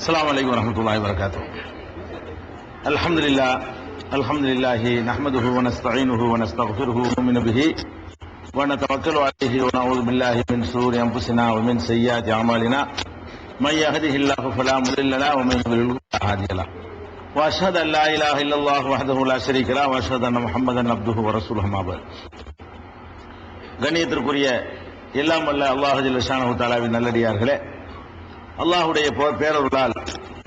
السلام عليكم ورحمة الله وبركاته. الحمد لله نحمده ونستعينه ونستغفره ونؤمن به ونتوكل عليه ونعوذ بالله من شرور أنفسنا ومن سيئات أعمالنا من يهده الله فلا مضل له ومن يضلل فلا هادي له وأشهد أن لا إله إلا الله وحده لا شريك له وأشهد أن محمدا عبده ورسوله أما بعد. கண்ணியத்திற்குரிய எல்லாம் வல்ல அல்லாஹ் ஜல்ல ஷானஹு தஆலாவின் நல்லடியார்களே, அல்லாஹ்வுடைய பேரருளால்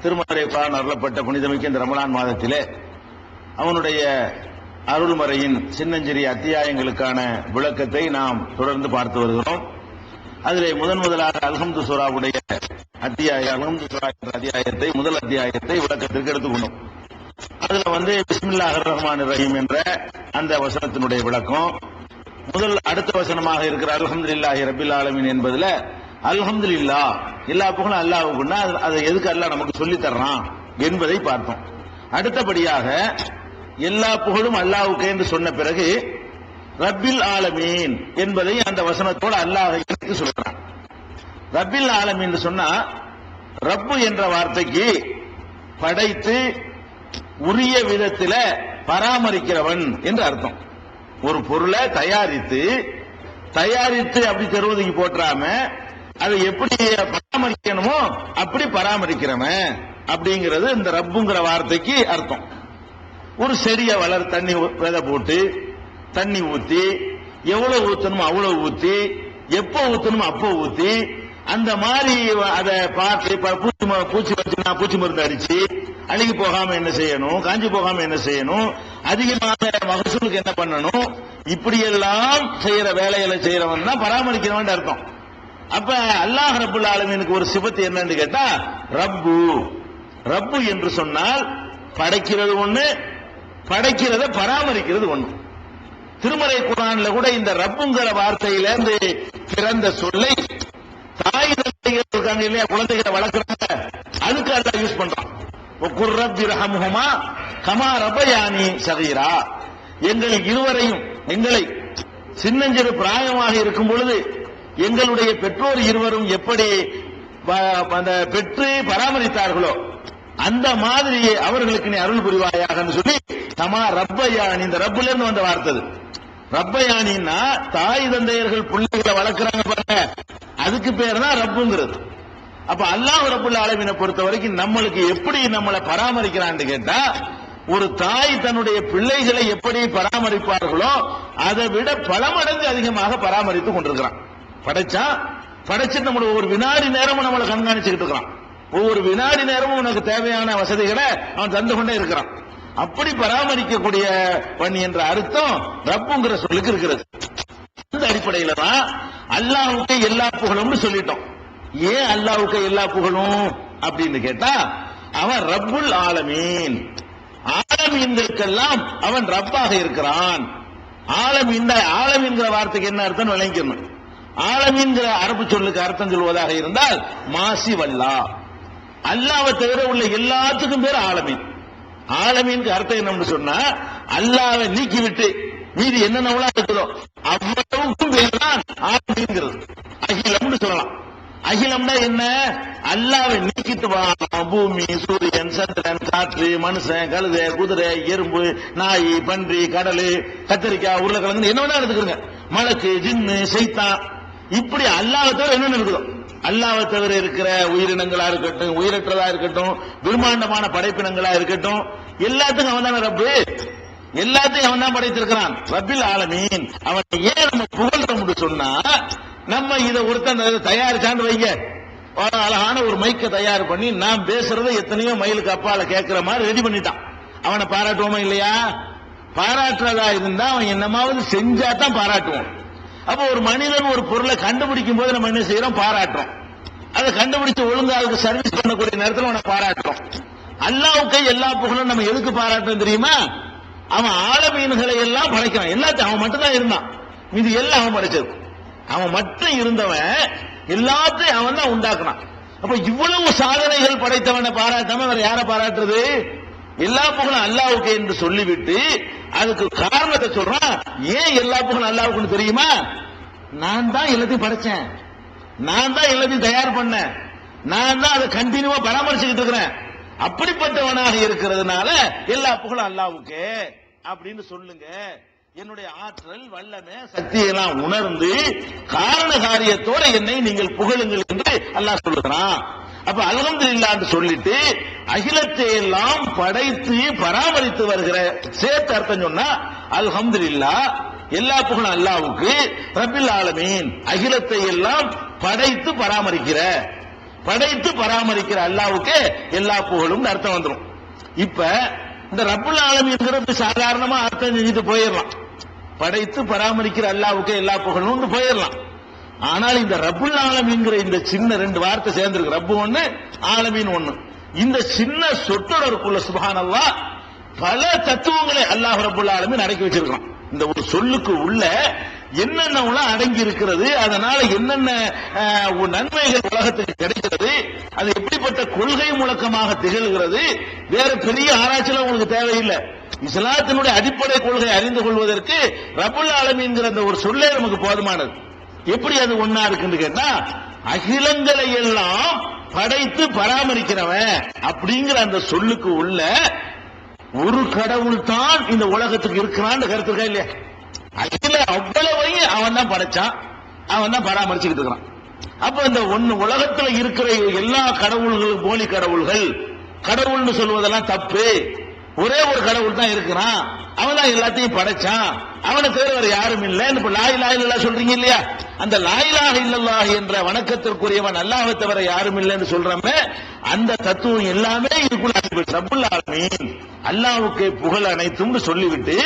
திருமறை குர்ஆன் அருளப்பட்ட புனிதமிக்க இந்த ரமலான் மாதத்திலே அவனுடைய அருள்மறையின் சின்னஞ்சிறிய அத்தியாயங்களுக்கான விளக்கத்தை நாம் தொடர்ந்து பார்த்து வருகிறோம். அதிலே முதலாக அல்ஹம்து சூராவுடைய அல்ஹம்து சூரா என்ற அத்தியாயத்தை முதல் அத்தியாயத்தை விளக்கத்திற்கு எடுத்துக்கொண்டோம். அதுல பிஸ்மில்லாஹிர் ரஹ்மானிர் ரஹீம் என்ற அந்த வசனத்தினுடைய விளக்கம், அடுத்த வசனமாக இருக்கிற அல்ஹம்துலில்லாஹி ரப்பில் ஆலமீன் என்பதுல அல்ஹம்துலில்லாஹ் எல்லா புகழும் அல்லாஹ்வுக்குன்னா அதை எதுக்கு அல்லாஹ் நமக்கு சொல்லி தர்றான் என்பதை பார்த்தோம். அடுத்தபடியாக எல்லா புகழும் அல்லாஹ்வுக்கே என்று சொன்ன பிறகு ரப்பில் ஆலமீன் என்பதை அந்த வசனத்தோடு அல்லாஹ் எடுத்து சொல்றான். ரப்பில் ஆலமீன் சொன்னா ரப்பு என்ற வார்த்தைக்கு படைத்து உரிய விதத்தில் பராமரிக்கிறவன் என்று அர்த்தம். ஒரு பொருளை தயாரித்து அப்படி தருவதுக்கு போட்டுறாம அதை எப்படி பராமரிக்கணுமோ அப்படி பராமரிக்கிறவன் அப்படிங்கிறது இந்த ரப்புங்கிற வார்த்தைக்கு அர்த்தம். ஒரு செடியை தண்ணி விதை போட்டு தண்ணி ஊத்தி எவ்வளவு ஊத்தணுமோ அவ்வளவு ஊத்தி எப்போ ஊத்தணுமோ அப்போ ஊத்தி அந்த மாதிரி அதை பார்த்து பூச்சி வச்சுனா பூச்சி மருந்து அடிச்சு அழுகி போகாம என்ன செய்யணும், காஞ்சி போகாம என்ன செய்யணும், அதிகமான மகசூலுக்கு என்ன பண்ணணும், இப்படி எல்லாம் செய்யற வேலைகளை செய்யறவன் தான் பராமரிக்கிறவன் அர்த்தம். அப்ப அல்லாஹ் ரப்புல் ஆலமீனுக்கு ஒரு சிபத்து என்னன்னு கேட்டா ரப்பு என்று சொன்னால் படைக்கிறது ஒண்ணு, படைக்கிறத பராமரிக்கிறது ஒண்ணு. திருமறை குர்ஆன்ல கூட இந்த ரப்புங்கிற வார்த்தையிலிருந்து பிறந்த சொல்லை தாய் தந்தைகள் இருக்காங்க இல்லையா, குழந்தைகளை வளர்க்கிறாங்க, அதுக்கு அல்லாஹ் யூஸ் பண்றான். குர் ரப்பி ரஹம்ஹுமா கமா ரப்பயானி சகீரா, எங்கள் இருவரையும் எங்களை சின்னஞ்சிறு பிராயமாக இருக்கும் பொழுது எங்களுடைய பெற்றோர் இருவரும் எப்படி பெற்று பராமரித்தார்களோ அந்த மாதிரி அவர்களுக்கு நீ அருள் புரிவாயாக சொல்லி கமா ரப்பயானி, இந்த ரப்புல இருந்து வந்த வார்த்தை ரப்பயானின்னா தாய் தந்தையர்கள் பிள்ளைகளை வளர்க்கிறாங்க பாருங்க, அதுக்கு பேர் தான் ரப்புங்கிறது. அப்ப அல்லாஹ் ரப்புல் ஆலமீனை பொறுத்த வரைக்கும் நம்மளுக்கு எப்படி நம்மளை பராமரிக்கிறான்னு கேட்டா, ஒரு தாய் தன்னுடைய பிள்ளைகளை எப்படி பராமரிப்பார்களோ அதை விட பல மடங்கு அதிகமாக பராமரித்துக் கொண்டிருக்கிறான். படைச்சு நம்மள ஒரு வினாடி நேரமும் நம்மளை கண்காணிச்சுக்கிட்டு இருக்கிறான். ஒவ்வொரு வினாடி நேரமும் உனக்கு தேவையான வசதிகளை அவன் தந்து கொண்டே இருக்கிறான். அப்படி பராமரிக்கக்கூடிய பணி என்ற அர்த்தம் ரப்புங்கிற சொல்லுக்கு இருக்கிறது. அந்த அடிப்படையில தான் அல்லாஹ்வுக்கு எல்லா புகழும் சொல்லிட்டோம். ஏன் அல்லாஹ்வுக்கு எல்லா புகழும் அப்படின்னு கேட்டா, அவன் ரப்புல் ஆலமீன், ஆலமீன்களுக்கெல்லாம் அவன் ரப்பாக இருக்கிறான். ஆலமீன்கிற வார்த்தைக்கு என்ன அர்த்தம் விளங்கிக்கணும். ஆலமீன்கிற அரபு சொல்லுக்கு அர்த்தம் சொல்வதாக இருந்தால் மாசி வல்லா, அல்லாஹ்வை தவிர உள்ள எல்லாத்துக்கும் பேர் ஆலமீன். ஆலமீனுக்கு அர்த்தம் என்னன்னு சொன்னா, அல்லாஹ்வை நீக்கிவிட்டு மீதி என்னென்ன இருக்குதோ அவ்வளவுக்கும் பேர் தான் ஆலமீன்கிறது. அகிலம்னு சொல்லலாம். அகிலம்னா என்ன? அல்லாஹ்வை நீக்கிட்டு பூமி, சூரியன், சந்திரன், காற்று, மனுஷன், கழுதை, குதிரை, எறும்பு, நாய், பன்றி, கடல், கத்திரிக்காய், உருளைக்கிழங்கு என்ன வேணா எடுத்துக்கிறங்க, மலக்கு, ஜின்னு, சைத்தான், இப்படி அல்லாஹ்வை தவிர என்னென்ன இருக்குதோ, அல்லாஹ்வை தவிர இருக்கிற உயிரினங்களா இருக்கட்டும், உயிரற்றதா இருக்கட்டும், பிரம்மாண்டமான படைப்பினங்களா இருக்கட்டும், எல்லாத்துக்கும் அவன் தானே ரப்பு. எல்லாத்தையும் அவன் தான் படைத்திருக்கிறான். ரப்பில் ஆலமீன். அவன் ஏன் நம்ம புகழ்றோம்னு சொன்னா, நம்ம இதை ஒருத்தன் தயாரிச்சான்னு வைங்க, அழகான ஒரு மைக்க தயார் பண்ணி நாம் பேசுறத எத்தனையோ மைலுக்கு அப்பால கேட்கிற மாதிரி ரெடி பண்ணிட்டான். அவனை பாராட்டுவோமா இல்லையா? பாராட்டுறதா இருந்தா அவன் என்னமாவது செஞ்சா தான் பாராட்டுவோம். அப்ப ஒரு மனிதன் ஒரு பொருளை கண்டுபிடிக்கும் போது நம்ம என்ன செய்யறோம்? பாராட்டுறோம். அதை கண்டுபிடிச்சு ஒழுங்கா அதுக்கு சர்வீஸ் பண்ணக்கூடிய நேரத்தில் அவனை பாராட்டுறோம். அல்லாஹ்வுக்கு எல்லா புகழும் நம்ம எதுக்கு பாராட்டுறோம் தெரியுமா? அவன் ஆலமீன்களை எல்லாம் படைக்கிறான். எல்லாத்தையும் அவன் மட்டும் தான் இருந்தான், இது எல்லாம் அவன் படைச்சது. அவன் மட்டும் இருந்தவன் எல்லாத்தையும் அவன் தான் உண்டாக்குனான். அப்ப இவ்வளவு சாதனைகள் படைத்தவனை பாராட்டாம வேற யாரை பாராட்டுறது? எல்லா புகழும் அல்லாஹ்வுக்கு என்று சொல்லிவிட்டு அதுக்கு காரணத்தை சொல்றான். ஏன் எல்லா புகழும் அல்லாஹ்வுக்கு தெரியுமா? நான் தான் எல்லாத்தையும் படைச்சேன், நான் தான் எல்லாத்தையும் தயார் பண்ணேன், நான் தான் அதை கண்டினியூவா பராமரிச்சுக்கிட்டு இருக்கிறேன். அப்படிப்பட்டவனாக இருக்கிறதுனால எல்லா புகழும் அல்லாஹ்வுக்கே அப்படின்னு சொல்லுங்க. என்னுடைய ஆற்றல் வல்லமை சக்தியெல்லாம் உணர்ந்து காரண காரியத்தோட என்னை நீங்கள் புகழுங்கள் என்று அல்லாஹ் சொல்லுகிறான். அப்ப அல்ஹம்துலில்லாஹ் சொல்லிட்டு அகிலத்தை எல்லாம் படைத்து பராமரித்து வருகிற சேர்த்து அர்த்தம் சொன்னா அல்ஹம்துலில்லாஹ் எல்லா புகழும் அல்லாஹ்வுக்கு, ரப்பில் ஆலமீன் அகிலத்தை எல்லாம் படைத்து பராமரிக்கிற அல்லாஹ்வுக்கு எல்லா புகழும் அர்த்தம் வந்துடும். இப்ப இந்த ரப்புல் ஆலமீன்ங்கிறது சாதாரணமா அர்த்தம் செஞ்சுட்டு போயிடலாம். படைத்து பராமரிக்கிற அல்லாஹ்வுக்கு எல்லா புகழும் போயிடலாம். ஆனால் இந்த ரப்புல் ஆலமீன்ங்கிற இந்த சின்ன ரெண்டு வார்த்தை சேர்ந்திருக்கு. ரப்பு ஒண்ணு, ஆலமீன் ஒண்ணு. இந்த சின்ன சொற்றொடருக்குள்ள சுப்ஹானல்லாஹ் பல தத்துவங்களை அல்லாஹ் ரப்புல் ஆலமீன் அடக்கி வச்சிருக்கான். இந்த ஒரு சொல்லுக்கு உள்ள என்னென்ன அடங்கி இருக்கிறது, அதனால என்னென்ன நன்மைகள் உலகத்துக்கு கிடைக்கிறது, அது எப்படிப்பட்ட கொள்கை முழக்கமாக திகழ்கிறது, வேற பெரிய ஆராய்ச்சியில உங்களுக்கு தேவையில்லை. இஸ்லாத்தினுடைய அடிப்படை கொள்கை அறிந்து கொள்வதற்கு ரப்புல் ஆலமீன்ங்கிற அந்த ஒரு சொல்லே நமக்கு போதுமானது. எப்படி அது ஒன்னா இருக்குன்னு கேட்டா, அகிலங்களை எல்லாம் படைத்து பராமரிக்கிறவன் அப்படிங்கிற அந்த சொல்லுக்கு உள்ள ஒரு கடவுள் தான் இந்த உலகத்துக்கு இருக்கிறான்னு கருத்து இருக்கா இல்லையா? அகில அவ்வளவையும் அவன் தான் படைச்சான், அவன் தான் பராமரிச்சுக்கிட்டு இருக்கிறான். அப்ப இந்த ஒன்னு உலகத்துல இருக்கிற எல்லா கடவுள்களும் போலி கடவுள்னு சொல்வதெல்லாம் தப்பு. ஒரே ஒரு கடவுள் தான் இருக்கிறான், அவன் தான் எல்லாத்தையும் படைச்சான், அவனை தவிர வேற யாரும் இல்லை. இப்ப லா இலாஹ இல்லல்லாஹ் சொல்றீங்க இல்லையா? அந்த லா இலாஹ இல்லல்லாஹ் என்ற வணக்கத்திற்குரியவன் அல்லாஹ்வை தவிர யாரும் இல்லைன்னு சொல்றமே, அந்த தத்துவம் எல்லாமே இதுக்குள்ள ரப்புல் ஆலமீன் அல்லாஹ்வுக்கு புகழ் அனைத்தும் சொல்லிவிட்டு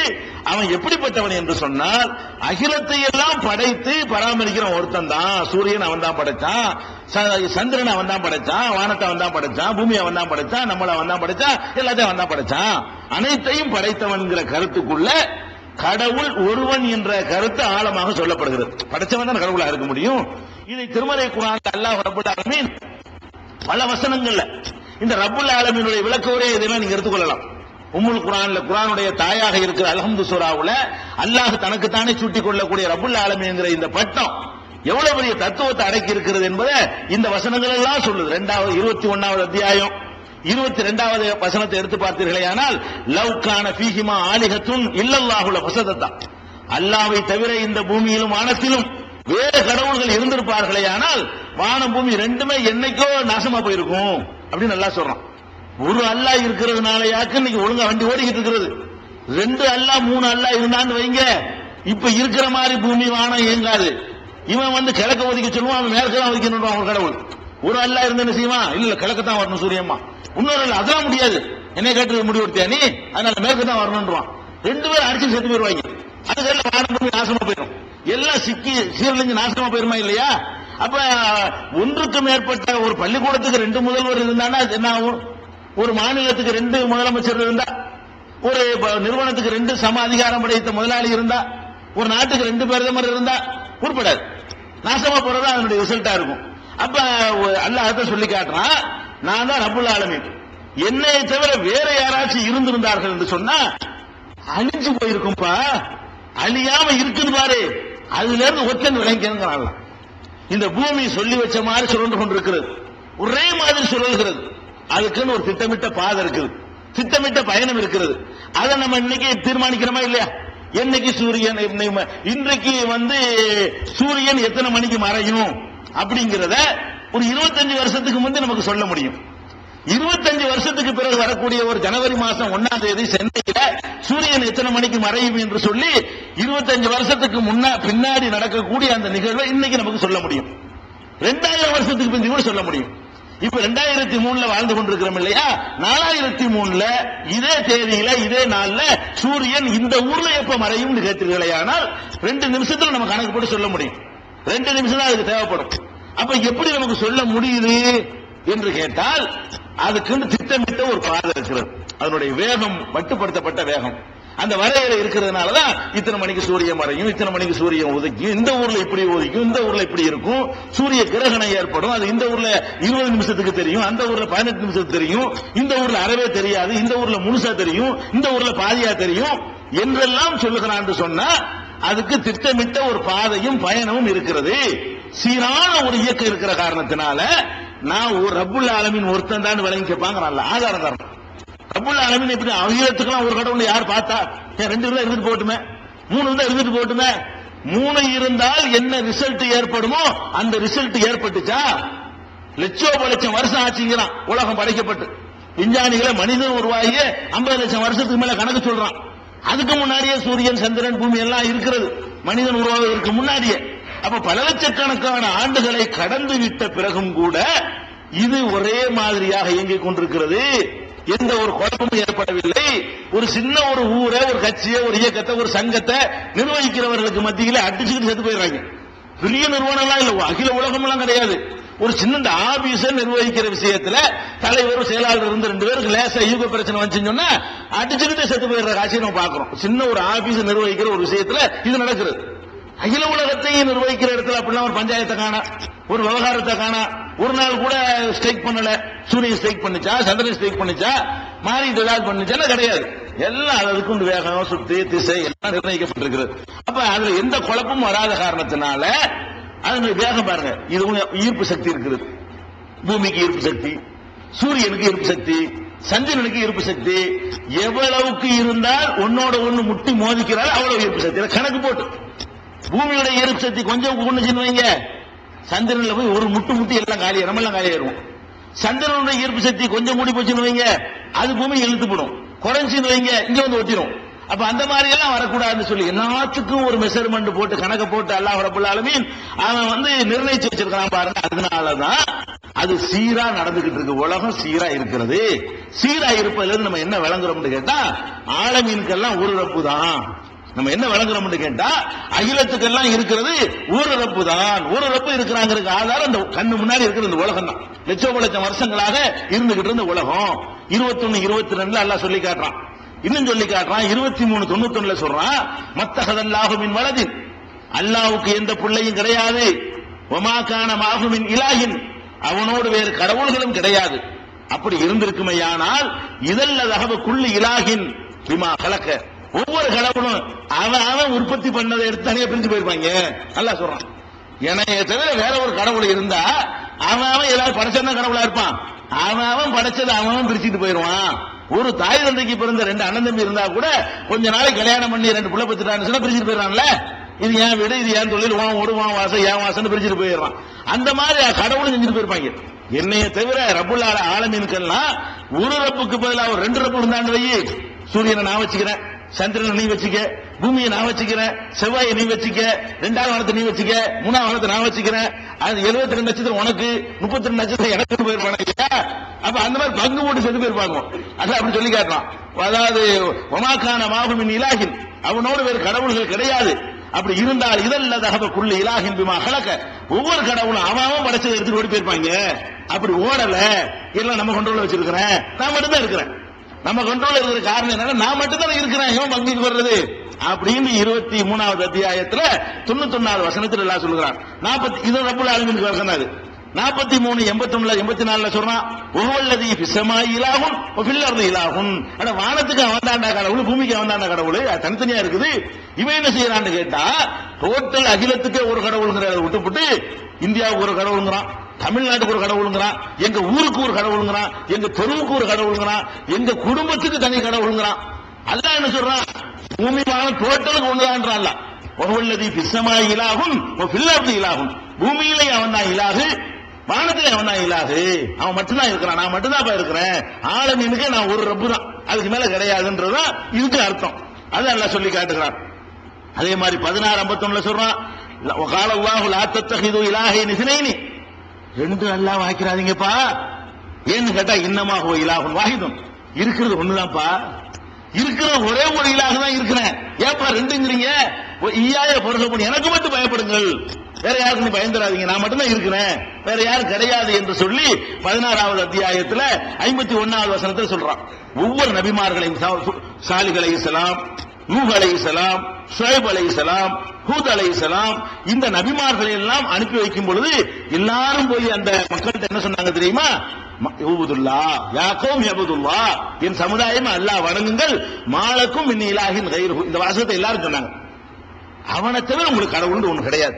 அவன் எப்படிப்பட்டவன் என்று சொன்னால், அகிலத்தை எல்லாம் படைத்து பராமரிக்கிற ஒருத்தன் தான். சூரியன் அவன் தான் படைச்சான், சந்திரன் அவன் தான் படைச்சான், வானத்தை அவன் தான் படைச்சான், பூமி அவன் தான் படைச்சான், நம்மள அவன் தான் படைச்சான், எல்லாத்தையும் அவன் தான் படைச்சான். அனைத்தையும் படைத்தவன்கிற கருத்துக்குள்ள கடவுள் ஒருவன் என்ற கருத்து ஆழமாக சொல்லப்படுகிறது. படைச்சவன் தான் கடவுளா இருக்க முடியும். இதை திருமறை குர்ஆன்ல அல்லாஹ் ரப்புல் ஆலமீன் பல வசனங்கள்ல இந்த ரப்புல் ஆலமீனுடைய விளக்க உரை இதெல்லாம் நீங்க எடுத்துக்கொள்ளலாம். உம்முல் குர்ஆன்ல குர்ஆனுடைய தாயாக இருக்கிற அல்ஹம்து சூராவுல அல்லாஹ் தனக்கு தானே சூட்டிக் கொள்ளக்கூடிய ரப்புல் ஆலமீன்ங்கிற இந்த பட்டம் எவ்வளவு பெரிய தத்துவத்தை அடக்கி இருக்கிறது என்பதை இந்த வசனங்கள் எல்லாம் சொல்லுது. 21வது அத்தியாயம் 22வது வசனத்தை எடுத்து பார்த்தீர்களேயானால், லவ் கான ஃபீஹிமா ஆலிஹத்துன் இல்லல்லாஹு லஃபஸதத்தா, அல்லாஹ்வை தவிர இந்த பூமியிலும் வானத்திலும் வேறு கடவுள்கள் இருந்திருப்பார்களேயானால் வானம் பூமி ரெண்டுமே என்னைக்கோ நாசமா போயிருக்கும் அப்படின்னு நல்லா சொல்றான். ஒரு அல்லாஹ் இருக்கிறதுனாலயாக்கு இன்னைக்கு ஒழுங்கா வண்டி ஓடிக்கிட்டு இருக்கிறது. 2 அல்லாஹ் 3 அல்லாஹ் இருந்தான்னு வைங்க, இப்ப இருக்கிற மாதிரி பூமி வானம் இயங்காது. இவன் கிழக்க ஒதுக்க சொல்லுவான், அவன் மேற்கு தான் ஒதுக்கணும். அவன் கடவுள் ஒரு அல்லாஹ் இருந்து என்ன செய்வான், இல்ல கிழக்கு தான் வரணும் சூரியம்மா, இன்னொரு அல்ல அதெல்லாம் முடியாது, என்னை கேட்டு முடிவெடுத்தியா நீ, அதனால மேற்கு தான் வரணும்ன்றான். 2 பேரும் அடிச்சு செத்து போயிருவாங்க. அதுக்கு வானம் பூமி நாசமா போயிடும், எல்லாம் சிக்கி சீரழிஞ்சு நாசமா போயிருமா இல்லையா? அப்ப ஒன்றுக்கு மேற்பட்ட ஒரு பள்ளிக்கூடத்துக்கு 2 முதல்வர் இருந்தானா என்ன ஆகும்? ஒரு மாநிலத்துக்கு 2 முதலமைச்சர் இருந்தா, ஒரு நிறுவனத்துக்கு 2 சம அதிகாரம் படைத்த முதலாளி இருந்தா, ஒரு நாட்டுக்கு 2 பிரதமர் இருந்தா உருப்படாது, நாசமா போறதா அதனுடைய ரிசல்ட்டா இருக்கும். அப்ப அல்லாஹ் சொல்லி காட்டுறான், நான் தான் ரப்புல் ஆலமீன், என்னை தவிர வேற யாராச்சும் இருந்திருந்தார்கள் என்று சொன்னா அழிஞ்சு போயிருக்கும்பா, அழியாம இருக்குது பாரு, அதுல இருந்து ஒத்தன் விளங்கிக்கிறான். இந்த பூமி சொல்லி வச்ச மாதிரி சுழன்று கொண்டிருக்கிறது, ஒரே மாதிரி சுழல்கிறது. அதுக்குன்னு ஒரு திட்டமிட்ட பாதை இருக்குது, திட்டமிட்ட பயணம் இருக்கிறது. அதை நம்ம இன்னைக்கு தீர்மானிக்கிறோமா இல்லையா? என்னைக்கு சூரியன், இன்றைக்கு சூரியன் எத்தனை மணிக்கு மறையும் அப்படிங்கிறத ஒரு 25 வருஷத்துக்கு முந்தைய நமக்கு சொல்ல முடியும். 25 வருஷத்துக்கு பிறகு வரக்கூடிய ஒரு ஜனவரி மாசம் 1ஆம் தேதி சென்னையில சூரியன் எத்தனை மணிக்கு மறையும் என்று சொல்லி 25 வருஷத்துக்கு பின்னாடி நடக்கக்கூடிய அந்த நிகழ்வை இன்னைக்கு நமக்கு சொல்ல முடியும். 2000 வருஷத்துக்கு பிந்தி கூட சொல்ல முடியும். இப்ப 2003 வாழ்ந்து கொண்டிருக்கிறோம் இல்லையா? 4003 இதே தேதியில இதே நாள்ல சூரியன் இந்த ஊர்ல எப்ப மறையும் கேட்டீர்களே, ஆனால் 2 நிமிஷத்துல நம்ம கணக்கு போட்டு சொல்ல முடியும். 2 நிமிஷம் தான் அதுக்கு தேவைப்படும். அப்ப எப்படி நமக்கு சொல்ல முடியுது என்று கேட்டால், அதுக்குன்னு திட்டமிட்ட ஒரு பாதை இருக்கிறது. அதனுடைய வேகம் மட்டுப்படுத்தப்பட்ட வேகம், அந்த வரையறை இருக்கிறதுனாலதான் இத்தனை மணிக்கு சூரியன் மறையும், இத்தனை மணிக்கு சூரியன் உதிக்கும், இந்த ஊர்ல இப்படி உதிக்கும், இந்த ஊர்ல இப்படி இருக்கும், சூரிய கிரகணம் ஏற்படும், அது இந்த ஊர்ல 20 நிமிஷத்துக்கு தெரியும், அந்த ஊர்ல 18 நிமிஷத்துக்கு தெரியும், இந்த ஊர்ல அறவே தெரியாது, இந்த ஊர்ல முழுசா தெரியும், இந்த ஊர்ல பாதியா தெரியும் என்றெல்லாம் சொல்லுகிறான் சொன்னா, அதுக்கு திட்டமிட்ட ஒரு பாதையும் பயணமும் இருக்கிறது. சீரான ஒரு இயக்கம் இருக்கிற காரணத்தினால நான் ஒரு ரப்புல் ஆலமீன் ஒருத்தன் தான் விளங்கி கேட்பாங்க. ஆதாரம் தரணும். ரப்புல் ஆலமீன் எப்படி அகிலத்துக்குலாம் ஒரு கடவுள் யார் பார்த்தா? 2 இருந்தா இருந்துட்டு போட்டுமே, 3 இருந்தா இருந்துட்டு போட்டுமே. 3 இருந்தால் என்ன ரிசல்ட் ஏற்படுமோ அந்த ரிசல்ட் ஏற்பட்டுச்சா? லட்சம் வருஷம் ஆச்சுங்கிறான் உலகம் படைக்கப்பட்டு. விஞ்ஞானிகளை மனிதன் உருவாகி 50 லட்சம் வருஷத்துக்கு மேல கணக்கு சொல்றான். அதுக்கு முன்னாடியே சூரியன் சந்திரன் பூமி எல்லாம் இருக்கிறது மனிதன் உருவாவதற்கு முன்னாடியே. அப்ப பல லட்சக்கணக்கான ஆண்டுகளை கடந்து விட்ட பிறகும் கூட இது ஒரே மாதிரியாக இயங்கிக் கொண்டிருக்கிறது. எந்த ஒரு குழப்பமும் ஏற்படவில்லை. ஒரு சின்ன ஒரு ஊரை, ஒரு கட்சியை, ஒரு இயக்கத்தை, ஒரு சங்கத்தை நிர்வகிக்கிறவர்களுக்கு மத்தியில அடிச்சுக்கிட்டு செத்து போயிடுறாங்க. பெரிய நிறுவனம் எல்லாம் இல்ல, அகில உலகம் எல்லாம் கிடையாது. ஒரு சின்ன ஆபீஸ நிர்வகிக்கிற விஷயத்துல தலைவர் செயலாளர் இருந்து 2 பேருக்கு லேசா ஈகோ பிரச்சனை வந்துச்சுன்னு சொன்னா அடிச்சுக்கிட்டு செத்து போயிடுற காட்சியை நம்ம பாக்குறோம். சின்ன ஒரு ஆபீஸ் நிர்வகிக்கிற ஒரு விஷயத்துல இது நடக்கிறது. அகில உலகத்தையும் நிர்வகிக்கிற இடத்துல அப்படிலாம் ஒரு பஞ்சாயத்தை காணா, ஒரு விவகாரத்தை காணா. ஒரு நாள் கூட ஸ்ட்ரைக் பண்ணல. சூரியன் ஸ்ட்ரைக் பண்ணிச்சா, சந்திரன் ஸ்ட்ரைக் பண்ணிச்சா, மாறிட்டு ஏதாவது பண்ணிச்சா? கிடையாது. எல்லாம் அதுக்கு வேகம், சுத்தி, திசை எல்லாம் நிர்ணயிக்கப்பட்டிருக்கிறது. அப்ப அதுல எந்த குழப்பமும் வராத காரணத்தினால அதனுடைய வேகம் பாருங்க. இது ஈர்ப்பு சக்தி இருக்குது. பூமிக்கு ஈர்ப்பு சக்தி, சூரியனுக்கு ஈர்ப்பு சக்தி, சந்திரனுக்கு ஈர்ப்பு சக்தி. எவ்வளவுக்கு இருந்தால் ஒன்னோட ஒண்ணு முட்டி மோதிக்கிறாள் அவ்வளவு ஈர்ப்பு சக்தி கணக்கு போட்டு. பூமியோட ஈர்ப்பு சக்தி கொஞ்சம் கொண்டுச்சுன்னு வைங்க, சந்திரன்ல போய் ஒரு முட்டி எல்லாம் காலியா, நம்ம எல்லாம் காலியாயிருவோம். சந்திரனுடைய ஈர்ப்பு சக்தி கொஞ்சம் மூடி போச்சுன்னு வைங்க, அது பூமி இழுத்துப்படும். குறைஞ்சுன்னு வைங்க, இங்க வந்து ஒட்டிடும். அப்ப அந்த மாதிரி எல்லாம் வரக்கூடாதுன்னு சொல்லி எல்லாத்துக்கும் ஒரு மெஷர்மெண்ட் போட்டு கணக்க போட்டு அல்லாஹ் ரப்பல் ஆலமீன் அவன் நிர்ணயிச்சு வச்சிருக்கான் பாருங்க. அதனாலதான் அது சீரா நடந்துகிட்டு இருக்கு. உலகம் சீரா இருக்கிறது. சீரா இருப்பதுல இருந்து நம்ம என்ன விளங்குறோம்னு கேட்டா, ஆலமீனுக்கெல்லாம் ஒரு ரப்பு தான். நம்ம என்ன விளங்குறோம்னு கேட்டா, அகிலத்துக்கெல்லாம் இருக்கிறது ஒரு ரப்பு தான். ஒரு ரப்பு இருக்கிறாங்க ஆதாரம் அந்த கண்ணு முன்னாடி இருக்கிற இந்த உலகம் தான். லட்சம் வருஷங்களாக இருந்துகிட்டு இருந்த உலகம். 21, 22 அல்லாஹ் சொல்லி காட்டுறான். இன்னும் சொல்லி காட்டுறான். 23:91 சொல்றான், மத்தஹதல்லாஹு மின் வலதின், அல்லாஹ்வுக்கு எந்த பிள்ளையும் கிடையாது. வமாகான மாஹு மின் இலாஹின், அவனோடு வேறு கடவுள்களும் கிடையாது. அப்படி இருந்திருக்குமையானால் இதல்ல தஹப குல்லு இலாஹின் பிமா கலக்க, ஒவ்வொரு கடவுளும் அவன் உற்பத்தி பண்ணதை எடுத்து தனியா பிரிஞ்சு போயிருப்பாங்க. அல்லாஹ் சொல்றான், என்னைய தவிர வேற ஒரு கடவுள் இருந்தா அவன் ஏதாவது படைச்சா கடவுளா இருப்பான். அவன் படைச்சதை அவன் பிரிச்சுட்டு போயிருவான். ஒரு தாய் தந்தைக்கு பிறந்த 2 அண்ணன் தம்பி இருந்தா கூட கொஞ்ச நாளைக்கு கல்யாணம் பண்ணி 2 பிள்ளை பத்துட்டான்னு பிரிச்சுட்டு போயிடறான்ல. இது ஏன் வீடு, இது ஏன் தொழில், வான் ஓடு, வான் வாசம், ஏன் வாசம் பிரிச்சுட்டு போயிடுறான். அந்த மாதிரி கடவுளும் செஞ்சுட்டு போயிருப்பாங்க. என்னைய தவிர ரப்புல் ஆலமீனுக்கெல்லாம் ஒரு ரப்புக்கு பதிலாக 2 ரப்பு இருந்தாண்டு வை. சூரியனை நான் வச்சுக்கிறேன், சந்திரனை நீ வச்சுக்க, பூமியை நான் வச்சுக்கிறேன், செவ்வாயை நீ வச்சுக்க, 2ஆவது வானத்தை நீ வச்சுக்க, 3ஆவது வானத்தை நான் வச்சுக்கிறேன். அது 72 நட்சத்திரம் உனக்கு, 32 நட்சத்திரம் எனக்கு போயிருப்பாங்க. அப்ப அந்த மாதிரி பங்கு போட்டு செத்து போயிருப்பாங்க. அதான் அப்படி சொல்லி காட்டுறான். அதாவது ஒமாக்கான மாகுமின் இலாஹின், அவனோடு வேறு கடவுள்கள் கிடையாது. அப்படி இருந்தால் இதல்ல தஹப குல்லு இலாஹின் பிமா கலக்க, ஒவ்வொரு கடவுளும் அவன் படைச்சதை எடுத்துட்டு ஓடி போயிருப்பாங்க. அப்படி ஓடல. எல்லாம் நம்ம கண்ட்ரோல்ல வச்சிருக்கிறேன், நான் மட்டும் தான் இருக்கிறேன். நம்ம கண்ட்ரோல் இருக்கிற காரணம் என்னன்னா, நான் மட்டும் தான் இருக்கிறேன், இவன் பங்குக்கு வர்றது அப்படின்னு 23வது அத்தியாயத்துல 91வது வசனத்தில் எல்லாம் சொல்லுகிறான். 40 இது ரப்புல் ஆலமீனுக்கு வசனம். அது 43, 81, 84 சொல்றான், ஒவ்வொல்லதி பிசமாய் இலாகும் ஃபில் அர்தி இலாகும். ஆனா வானத்துக்கு அவன் தாண்டா கடவுள், பூமிக்கு அவன் தாண்டா கடவுள், தனித்தனியா இருக்குது. இவன் என்ன செய்யறான்னு கேட்டா, டோட்டல் அகிலத்துக்கே ஒரு கடவுளுங்கிறத விட்டுப்புட்டு இந்தியாவுக்கு ஒரு கடவுளுங்கிறான், தமிழ்நாட்டுக்கு ஒரு கடவுளுங்கிறான், எங்க ஊருக்கு ஒரு கடவுளுங்கிறான், எங்க தெருவுக்கு ஒரு கடவுளுங்கிறான், எங்க குடும்பத்துக்கு தனி கடவுளுங்கிறான். அதான் என்ன சொல்றான், பூமி வானம் டோட்டலுக்கு ஒன்றுதான். ஒவ்வொல்லதி பிசமாய் இலாகும் ஃபில் அர்தி இலாகும், பூமியிலே அவன் தான் இலாகு, வானத்திலே அவன் தான் இலாகு. அவன் மட்டும்தான் இருக்கிறான், நான் மட்டும்தான் இருக்கிறேன். ஆலமீனுக்கு நான் ஒரு ரப்பு தான், அதுக்கு மேல கிடையாதுன்றதுதான் இதுக்கு அர்த்தம். அது அல்லாஹ் சொல்லி காட்டுகிறான். அதே மாதிரி 16:51 சொல்றான், வகால அல்லாஹு லா தத்தஹிது இலாஹைனி இஸ்னைனி, 2 அல்லாஹ் வாக்கிறாதீங்கப்பா. ஏன்னு கேட்டா, இன்னமாக இலாஹுன் வாஹிதுன், இருக்கிறது ஒண்ணுதான்ப்பா, இருக்கிற ஒரே ஒரு இலாக தான் இருக்கிறேன். ஏப்பா 2ங்கிறீங்க? ஈயாய பொருள் எனக்கு மட்டும் பயப்படுங்கள், வேற யாருக்கு பயந்துடாதீங்க, நான் மட்டும் தான் இருக்கிறேன், வேற யாரும் கிடையாது என்று சொல்லி 16வது அத்தியாயத்துல 51வது வசனத்தில் சொல்றான். ஒவ்வொரு நபிமார்களையும், சாலிஹ் அலைஹிஸ்ஸலாம், நூஹ் அலைஹிஸ்ஸலாம், ஷுஐப் அலைஹிஸ்ஸலாம், ஹூத் அலைஹிஸ்ஸலாம், இந்த நபிமார்களை எல்லாம் அனுப்பி வைக்கும் பொழுது எல்லாரும் போய் அந்த மக்கள்கிட்ட என்ன சொன்னாங்க தெரியுமா? யபுதுல்லா யாக்கும் யபுதுல்லா, என் சமுதாயம் அல்லாஹ் வணங்குங்கள், மாலக்கும் மின் இலாஹின் கைருஹு, இந்த வாசகத்தை எல்லாரும் சொன்னாங்க. அவனை தவிர உங்களுக்கு கடவுள் ஒண்ணு கிடையாது.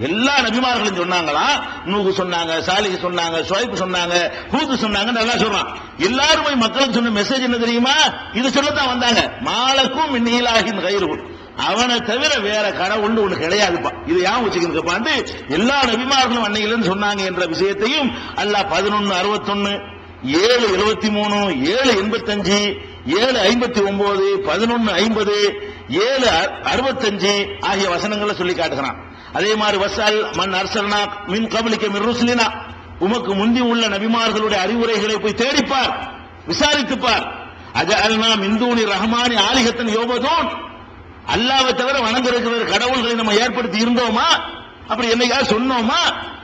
எல்லா நபிமார்களும் சொன்னாங்களா? நூஹ் சொன்னாங்க, சாலிஹ் சொன்னாங்க, ஷுஐப் சொன்னாங்க, ஹூத் சொன்னாங்க, நல்லா சொல்றான். எல்லாரும் போய் மக்களுக்கு சொன்ன மெசேஜ் என்ன தெரியுமா? இது சொல்லத்தான் வந்தாங்க. மாலக்கும் மின் இலாஹின் கைருஹு, அவனை தவிர வேற கடவுள் ஒண்ணு கிடையாதுப்பா. இது ஏன் வச்சுக்கிருப்பான்னு எல்லா நபிமார்களும் அன்னையில சொன்னாங்க என்ற விஷயத்தையும் அல்லாஹ் 11:61, 7:73, 7:85, 7:59, 11:50, 7:65 ஆகிய வசனங்களை சொல்லி காட்டுகிறான். அதே மாதிரி வஸல் மன் அர்சல்னா மின் கப்லிக மின் ருசுலினா, உமக்கு முந்தி உள்ள நபிமார்களுடைய அறிவுரைகளை போய் தேடிப்பார், விசாரித்துப்பார். அஜஅல்னா மின் தூனி ரஹ்மானி ஆலிஹத்தன் யோபதூன், அல்லாஹ்வை தவிர வணங்குகிற கடவுள்களை நம்ம ஏற்படுத்தி இருந்தோமா? அப்படி என்னைக்காவது சொன்னோமா?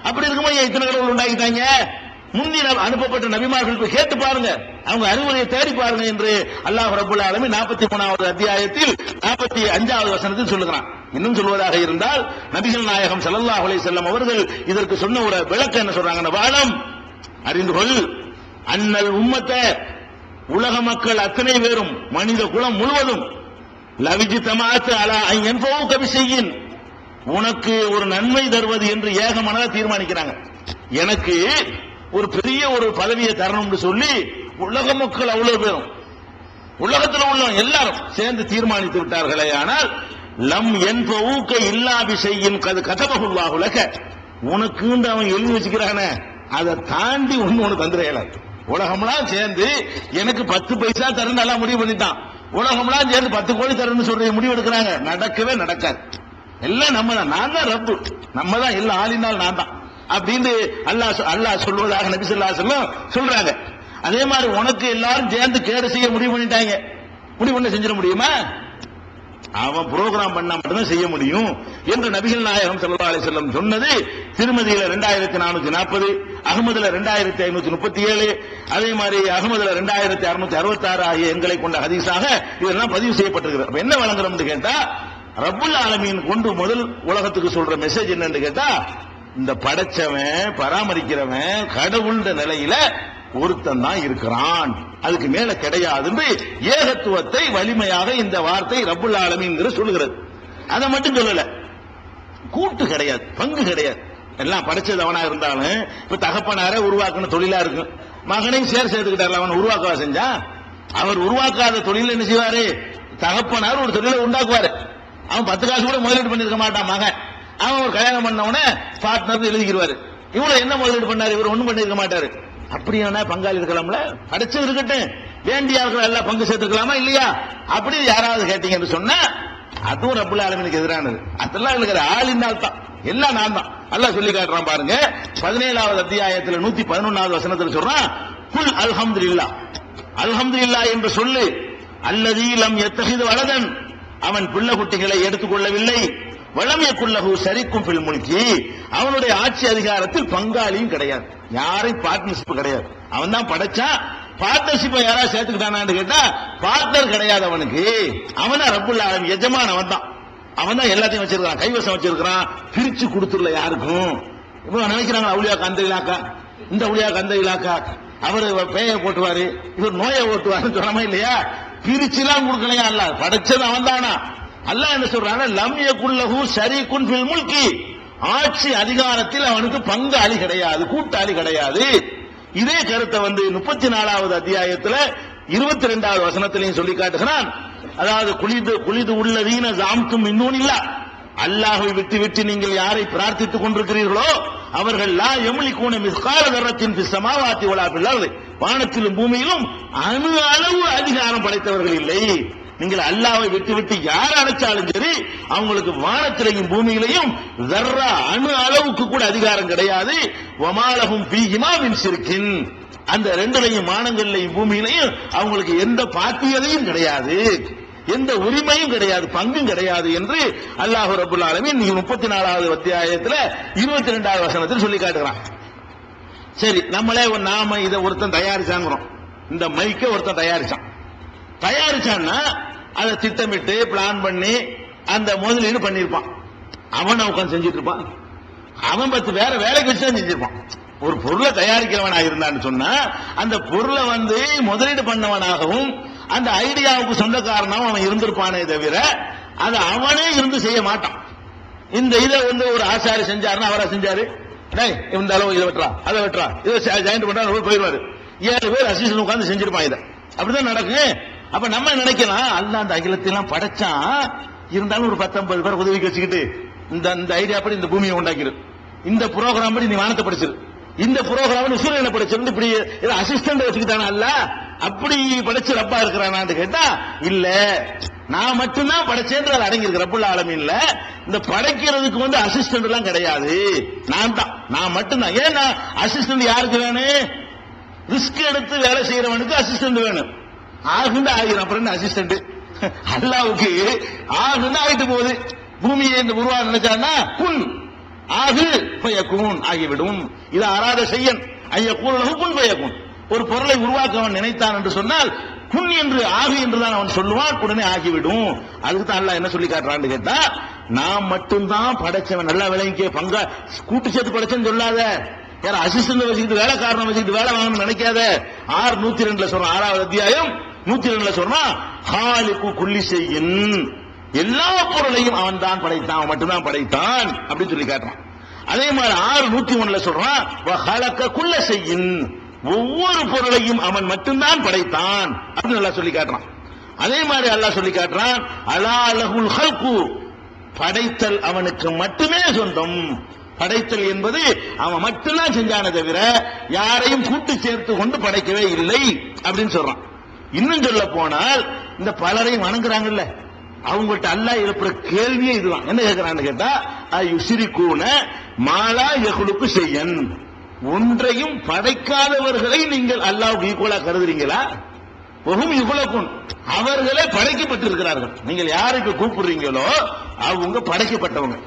அப்படி இருக்குமா இத்தனை கடவுள் உண்டாக்கிட்டாங்க? முந்தி அனுப்பப்பட்ட நபிமார்கள் போய் கேட்டு பாருங்க, அவங்க அறிவுரையை தேடி பாருங்க என்று அல்லாஹ் ரப்பல் ஆலமீன் 43வது அத்தியாயத்தில் 45வது வசனத்தில் சொல்லுகிறான். இன்னும் சொல்வதாக இருந்தால் நபிகள் நாயகம் ஸல்லல்லாஹு அலைஹி வஸல்லம் அவர்கள் இதற்கு சொன்ன ஒரு விளக்கம் என்ன சொல்றாங்க? வாலம் அறிந்து கொள், அன்னல் உம்மத்தை, உலக மக்கள் அத்தனை பேரும், மனித குலம் முழுவதும், லவிஜிதமாத் அலா அன் யன்ஃபவுக பிஷையின், உனக்கு ஒரு நன்மை தருவது என்று ஏகமனதாக தீர்மானிக்கிறாங்க. எனக்கு ஒரு பெரிய ஒரு பதவியை தரணும்னு சொல்லி உலக மக்கள் அவ்வளவு பேரும், உலகத்தில் உள்ள எல்லாரும் சேர்ந்து தீர்மானித்து விட்டார்களே. ஆனால் லம் யன்ஃபவுக இல்லா பிஷையின் கது கதபஹுல்லாஹு லக, உனக்குன்னு அவன் எழுதி வச்சுக்கிறானே, அதை தாண்டி ஒன்னு தந்துரையல. உலகம்லாம் சேர்ந்து எனக்கு 10 பைசா தரணும் எல்லாம் முடிவு பண்ணிட்டான். உலகம்லாம் சேர்ந்து 10 கோடி தரணும்னு சொல்ற முடிவு எடுக்கிறாங்க. நடக்கவே நடக்காது. எல்லாம் நம்ம தான், நான் தான் ரப்பு, நம்ம தான் எல்லாம், ஆளினால் நான் தான் அப்படின்னு அல்லாஹ் சொல்வதாக நபி ஸல்லல்லாஹு அலைஹி வஸல்லம் சொல்றாங்க. அதே மாதிரி உனக்கு எல்லாரும் சேர்ந்து கேடு செய்ய முடிவு பண்ணிட்டாங்க. முடிவு பண்ண செஞ்சிட முடியுமா? அவன் புரோகிராம் பண்ணா மட்டும்தான் செய்ய முடியும் என்று நபிகள் நாயகம் ஸல்லல்லாஹு அலைஹி வஸல்லம் சொன்னது திருமதியில 2440, அகமதுல 2537, அதே மாதிரி அகமதுல 2666 ஆகிய எண்களை கொண்ட ஹதீஸாக இதெல்லாம் பதிவு செய்யப்பட்டிருக்கிறது. அப்ப என்ன வழங்குறோம்னு கேட்டா, ரப்புல் ஆலமீன் கொண்டு முதல் உலகத்துக்கு சொல்ற மெசேஜ் என்னன்னு கேட்டா, இந்த படைச்சவன் பராமரிக்கிறவன் கடவுள்ன்ற நிலையில ஒருத்தன் தான் இருக்கிறான், அதுக்கு மேல கிடையாது என்று ஏகத்துவத்தை வலிமையாக இந்த வார்த்தை ரப்புல் ஆலமீன் சொல்லுகிறது. அதை மட்டும் சொல்லல, கூட்டு கிடையாது, பங்கு கிடையாது. எல்லாம் படைச்சது அவனா இருந்தாலும் இப்ப தகப்பனார உருவாக்குன தொழிலா இருக்கு, மகனையும் சேர்த்துக்கிட்டார். அவன் உருவாக்கவா செஞ்சா? அவர் உருவாக்காத தொழில என்ன செய்வாரு? தகப்பனார் ஒரு தொழிலை உண்டாக்குவாரு. அவன் 10 காசு கூட முதலீடு பண்ணிருக்க மாட்டான் மகன். அவன் ஒரு கல்யாணம் பண்ணவன பார்ட்னர் எழுதிக்கிடுவாரு. இவ்வளவு என்ன முதலீடு பண்ணாரு? இவர் ஒண்ணும் பண்ணிருக்க மாட்டாரு. அப்படியான பங்காளி இருக்கலாம்ல, அடைச்சு இருக்கட்டும், வேண்டிய எல்லாம் பங்கு சேர்த்துக்கலாமா இல்லையா? அப்படி யாராவது கேட்டீங்கன்னு சொன்னா அதுவும் ரப்புல் ஆலமீனுக்கு எதிரானது. அதெல்லாம் இருக்கிற ஆளினால் தான், எல்லாம் நான் தான். அல்லாஹ் சொல்லி காட்டுறான் பாருங்க. 17வது அத்தியாயத்தில் 111வது வசனத்தில் சொல்றான், குல் அல்ஹம்துலில்லாஹ், அல்ஹம்துலில்லாஹ் என்று சொல்லு, அல்லதீ லம் யத்தஹிது வலதன், அவன் பிள்ளை குட்டிகளை எடுத்துக்கொள்ளவில்லை, வலம் யகுல்லஹு ஷரீக்கும் ஃபில் முல்கி, அவனுடைய ஆட்சி அதிகாரத்தில் பங்காளியும் கிடையாது, யாரையும் பார்ட்னர்ஷிப் கிடையாது. அவன் தான் படைச்சா, பார்ட்னர்ஷிப்பை யாராவது சேர்த்துக்கிட்டானான்னு கேட்டா பார்ட்னர் கிடையாது அவனுக்கு. அவன் தான் ரப்புல் ஆலமீன், எஜமான் அவன் தான். அவன் தான் எல்லாத்தையும் வச்சிருக்கான், கைவசம் வச்சிருக்கான், பிரிச்சு கொடுத்துடல யாருக்கும். இப்ப நினைக்கிறாங்க அவுலியாக்கு அந்த இலாக்கா, இந்த அவுலியாக்கு அந்த இலாக்கா, அவரு பேய போட்டுவாரு, இவர் நோயை ஓட்டுவாருன்னு சொன்னமா இல்லையா? பிரிச்சுலாம் கொடுக்கலையா? அல்லாஹ் படைச்சது அவன் தானா? அல்லாஹ் என்ன சொல்றாங்க? லம் யகுல்லஹு ஷரீக்குன் ஃபில் முல்கி, ஆட்சி அதிகாரத்தில் அவனுக்கு பங்காளி கிடையாது, கூட்டாளி கிடையாது. இதே கருத்தை 34வது அத்தியாயத்தில் 22வது வசனத்திலையும் சொல்லி காட்டுகிறான். அதாவது குளிது உள்ளதீன ஜாம்தும் இன்னும் இல்ல, அல்லாஹ்வை விட்டு விட்டு நீங்கள் யாரை பிரார்த்தித்துக் கொண்டிருக்கிறீர்களோ அவர்கள் லா யம்லிகூன மிஸ்கால தர்ரத்தின் ஃபிஸ் ஸமாவாத்தி வலா ஃபில் அர்தி, வானத்திலும் பூமியிலும் அணு அளவு அதிகாரம் படைத்தவர்கள் இல்லை. நீங்கள் அல்லாஹ்வை விட்டு விட்டு யார் அழைச்சாலும் சரி, அவங்களுக்கு வானத்திலையும் பூமியிலையும் தர்ரா அணு அளவுக்கு கூட அதிகாரம் கிடையாது. வமாலஹும் ஃபீஹிமா மின் ஷிர்கின், அந்த ரெண்டுலையும் வானங்கள்லையும் பூமியிலையும் அவங்களுக்கு எந்த பாத்தியதையும் கிடையாது, எந்த உரிமையும் கிடையாது, பங்கும் கிடையாது என்று அல்லாஹ் ரப்புல் ஆலமீன் 34வது அத்தியாயத்தில் 22வது வசனத்தில் சொல்லி காட்டுகிறான். சரி, நாம இதை ஒருத்தன் தயாரிச்சாங்கிறோம். இந்த மைக்க ஒருத்தன் தயாரிச்சான்னா அதை திட்டமிட்டு பிளான் பண்ணி அந்த முதலீடு பண்ணிருப்பான். அவன் உட்காந்து செஞ்சுட்டு இருப்பான். அவன் 10 வேற வேலைக்கு வச்சு தான் செஞ்சிருப்பான். ஒரு பொருளை தயாரிக்கிறவனா இருந்தான்னு சொன்னா அந்த பொருளை முதலீடு பண்ணவனாகவும் அந்த ஐடியாவுக்கு சொந்தக்காரனாகவும் அவன் இருந்திருப்பானே தவிர அதை அவனே இருந்து செய்ய மாட்டான். இந்த இதை ஒரு ஆசாரி செஞ்சாருன்னா அவரா செஞ்சாரு, இந்த அளவு இதை வெட்டுறா அதை வெட்டுறா இதை ஜாயிண்ட் பண்றா போயிடுவாரு. 7 பேர் அசிஸ்டன்ட் உட்கார்ந்து செஞ்சிருப்பான். இதை அப்படிதான் நடக்கும். அப்ப நம்ம நினைக்கலாம் அல்லாஹ் அந்த அகிலத்தெல்லாம் படைச்சான், இருந்தாலும் ஒரு 10-50 பேர் உதவிக்கு வச்சுக்கிட்டு இந்த ஐடியா படி இந்த பூமியை உண்டாக்கிரு, இந்த புரோகிராம் படி நீ வானத்தை படிச்சிரு, இந்த புரோகிராம் சூரியனை படிச்சிருந்து இப்படி அசிஸ்டன்ட் வச்சுக்கிட்டானா அல்ல, அப்படி படிச்சு ரப்பா இருக்கிறானான்னு கேட்டா இல்ல, நான் மட்டும்தான் படைச்சேன் அடங்கி இருக்கு ரப்புல் ஆலமீன்ல. இந்த படைக்கிறதுக்கு அசிஸ்டன்ட் எல்லாம் கிடையாது, நான் மட்டும்தான். ஏன்னா அசிஸ்டன்ட் யாருக்கு வேணும்? ரிஸ்க் எடுத்து வேலை செய்யறவனுக்கு அசிஸ்டன்ட் வேணும். ஆகுண்டு ஆகிரும், அப்புறம் அசிஸ்டன்ட் அல்லாவுக்கு ஆகுண்டு ஆகிட்டு போகுது. பூமியை இந்த உருவா நினைச்சான்னா குன் ஆகு பயக்கூன் ஆகிவிடும். இது அராத செய்யன் ஐய கூறலகு குன் பயக்கூன். ஒரு பொருளை உருவாக்க அவன் நினைத்தான் என்று சொன்னால் குன் என்று ஆகு என்றுதான் அவன் சொல்லுவான், உடனே ஆகிவிடும். அதுக்கு தான் அல்லாஹ் என்ன சொல்லி காட்டுறான்னு கேட்டா, நான் மட்டும்தான் படைச்சவன். நல்லா விளங்கிக்க, பங்கா கூட்டு சேர்த்து படைச்சேன்னு சொல்லாத, யார அசிஸ்டன்ட் வச்சுக்கிட்டு வேலை காரணம் வச்சுக்கிட்டு வேலை வாங்கணும்னு நினைக்காத. 6:102 சொல்றான், 6வது அத்தியாயம் 102 சொல்றான், ஹாலிகு குல்லி ஷைஇன், எல்லா பொருளையும் அவன் தான் படைத்தான், அவன் மட்டும்தான் படைத்தான் அப்படின்னு சொல்லி காட்டுறான். அதே மாதிரி 6:101 சொல்றான், வஹலக குல்ல ஷைஇன், ஒவ்வொரு பொருளையும் அவன் மட்டும்தான் படைத்தான் அப்படின்னு அல்லாஹ் சொல்லி காட்டுறான். அதே மாதிரி அல்லாஹ் சொல்லி காட்டுறான், அலா லஹுல் ஹல்கு, படைத்தல் அவனுக்கு மட்டுமே சொந்தம். படைத்தல் என்பது அவன் மட்டும்தான் செஞ்சானே தவிர யாரையும் கூட்டு சேர்த்து கொண்டு படைக்கவே இல்லை அப்படின்னு சொல்றான். இன்னும் சொல்ல போனால் இந்த பலரையும் வணங்குறாங்கல்ல, அவங்கள்ட்ட அல்லாஹ் எழுப்புற கேள்வியே இதுதான். என்ன கேட்கிறான்னு கேட்டா, யுஸ்ரிகூன மாலா யஹ்லுகு ஷையன், ஒன்றையும் படைக்காதவர்களை நீங்கள் அல்லாஹ்வுக்கு ஈக்குவலா கருதுறீங்களா? வஹும் யுஹ்லகுன், அவர்களே படைக்கப்பட்டிருக்கிறார்கள். நீங்கள் யாருக்கு கூப்பிடுறீங்களோ அவங்க படைக்கப்பட்டவங்க,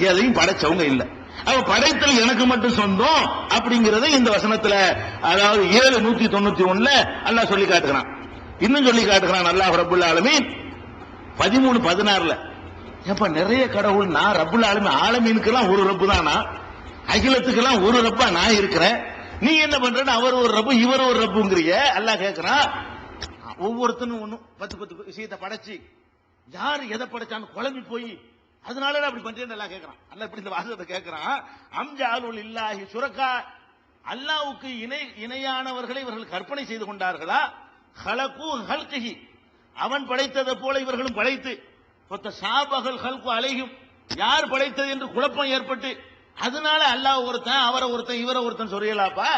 எதையும் படைச்சவங்க இல்ல. அவ படைத்தல் எனக்கு மட்டும் சொந்தம் அப்படிங்கறத இந்த வசனத்துல, அதாவது 7:191 அல்லாஹ் சொல்லி காட்டுகிறான். இன்னும் சொல்லி காட்டுகிறான் அல்லாஹ் ரப்புல் ஆலமீன் 13:16. ஏப்பா நிறைய கடவுள், நான் ரப்புல் ஆலமீன், ஆலமீனுக்கெல்லாம் ஒரு ரப்பு தானா, அகிலத்துக்கெல்லாம் ஒரு ரப்பா நான் இருக்கிறேன், நீ என்ன பண்ற அவர் ஒரு ரப்பு இவர் ஒரு ரப்புங்கிறிய? அல்லாஹ் கேட்கிறான், ஒவ்வொருத்தனும் ஒண்ணும் 10 விஷயத்தை படைச்சு யாரு எதை படைச்சான்னு குழம்பி போய் அதனால அப்படி பண்றேன்னு எல்லாம் கேட்கிறான். அல்லாஹ் இப்படி இந்த வாசகத்தை கேட்கிறான், அம்ஜாலுல் இல்லாஹி சுரக்கா, அல்லாஹ்வுக்கு இணையானவர்களை இவர்கள் கற்பனை செய்து கொண்டார்களா? ஹலகு ஹல்கிஹி, அவன் படைத்ததை போல இவர்களும் படைத்து, சாபகல் ஹல்கு அலைஹிம், யார் படைத்தது என்று குழப்பம் ஏற்பட்டு அதனால அல்லாஹ் ஒருத்தன் அவரை ஒருத்தன் இவரை ஒருத்தன் சொல்லியலாப்பா.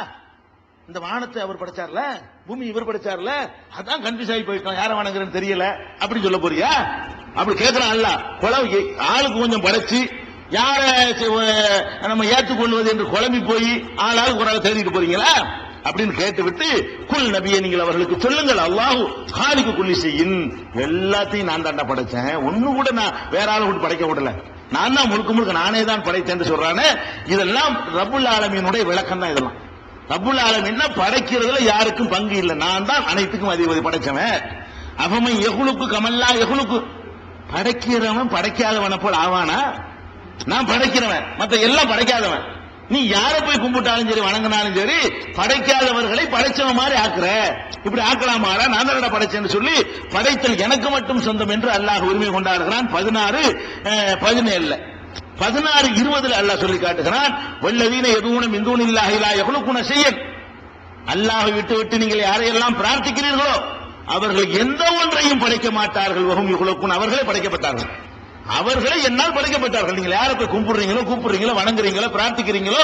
இந்த வானத்தை அவர் படைச்சார்ல, பூமி இவர் படைச்சார்ல, அதான் கன்ஃபியூஸ் ஆகி போயிட்டோம், யாரை வணங்குறேன்னு தெரியல அப்படின்னு சொல்ல போறியா? அப்படி கேட்கிறான் அல்லாஹ். ஆளுக்கு கொஞ்சம் படைச்சு யார நம்ம ஏற்றுக்கொள்வது என்று குழம்பி போய் ஆளாளுக்கு ஒரு ஆள் தேடிட்டு போறீங்களா அப்படின்னு கேட்டுவிட்டு, குல் நபியை நீங்கள் அவர்களுக்கு சொல்லுங்கள், அல்லாஹு ஹாலிகு குல்லி ஷைஇன், எல்லாத்தையும் நான் தாண்டா படைச்சேன், ஒண்ணு கூட நான் வேற ஆளு கூட படைக்க விடல, நான் தான் முழுக்க முழுக்க நானே தான் படைத்தேன் சொல்றானே. இதெல்லாம் ரப்புல் ஆலமீனுடைய விளக்கம் தான். இதெல்லாம் ரப்புல் ஆலமீன் படைக்கிறதுல யாருக்கும் பங்கு இல்லை, நான் தான் அனைத்துக்கும் அதிபதி படைச்சவன். அஃபமை யஹ்லுகு கமல்லா யஹ்லுகு, படைக்கிறவன் படைக்காதவனை போல ஆவானா? நான் படைக்கிறவன், மத்த எல்லாம் படைக்காதவன். நீ யாரை போய் கும்பிட்டாலும் சரி வணங்கினாலும் சரி படைக்காதவர்களை படைச்சவன் மாதிரி ஆக்குற, இப்படி ஆக்கலாமாடா? நான் தான் படைச்சேன்னு சொல்லி படைத்தல் எனக்கு மட்டும் சொந்தம் என்று அல்லாஹ் உரிமை கொண்டாடுகிறான். 16:17 16:20 அல்லாஹ் சொல்லி காட்டுகிறான், வல்லதீன யதுஊன மின் தூனில்லாஹி லா யஹ்லுகுன ஷையன், அல்லாஹ்வை விட்டு நீங்கள் யாரையெல்லாம் பிரார்த்திக்கிறீர்களோ அவர்கள் எந்த ஒன்றையும் படைக்க மாட்டார்கள். வஹும் யுஹ்லகுன், அவர்களே படைக்கப்பட்டார்கள், அவர்களே என்னால் படைக்கப்பட்டார்கள். நீங்கள் யாரை போய் கூப்பிடுறீங்களோ வணங்குறீங்களோ பிரார்த்திக்கிறீங்களோ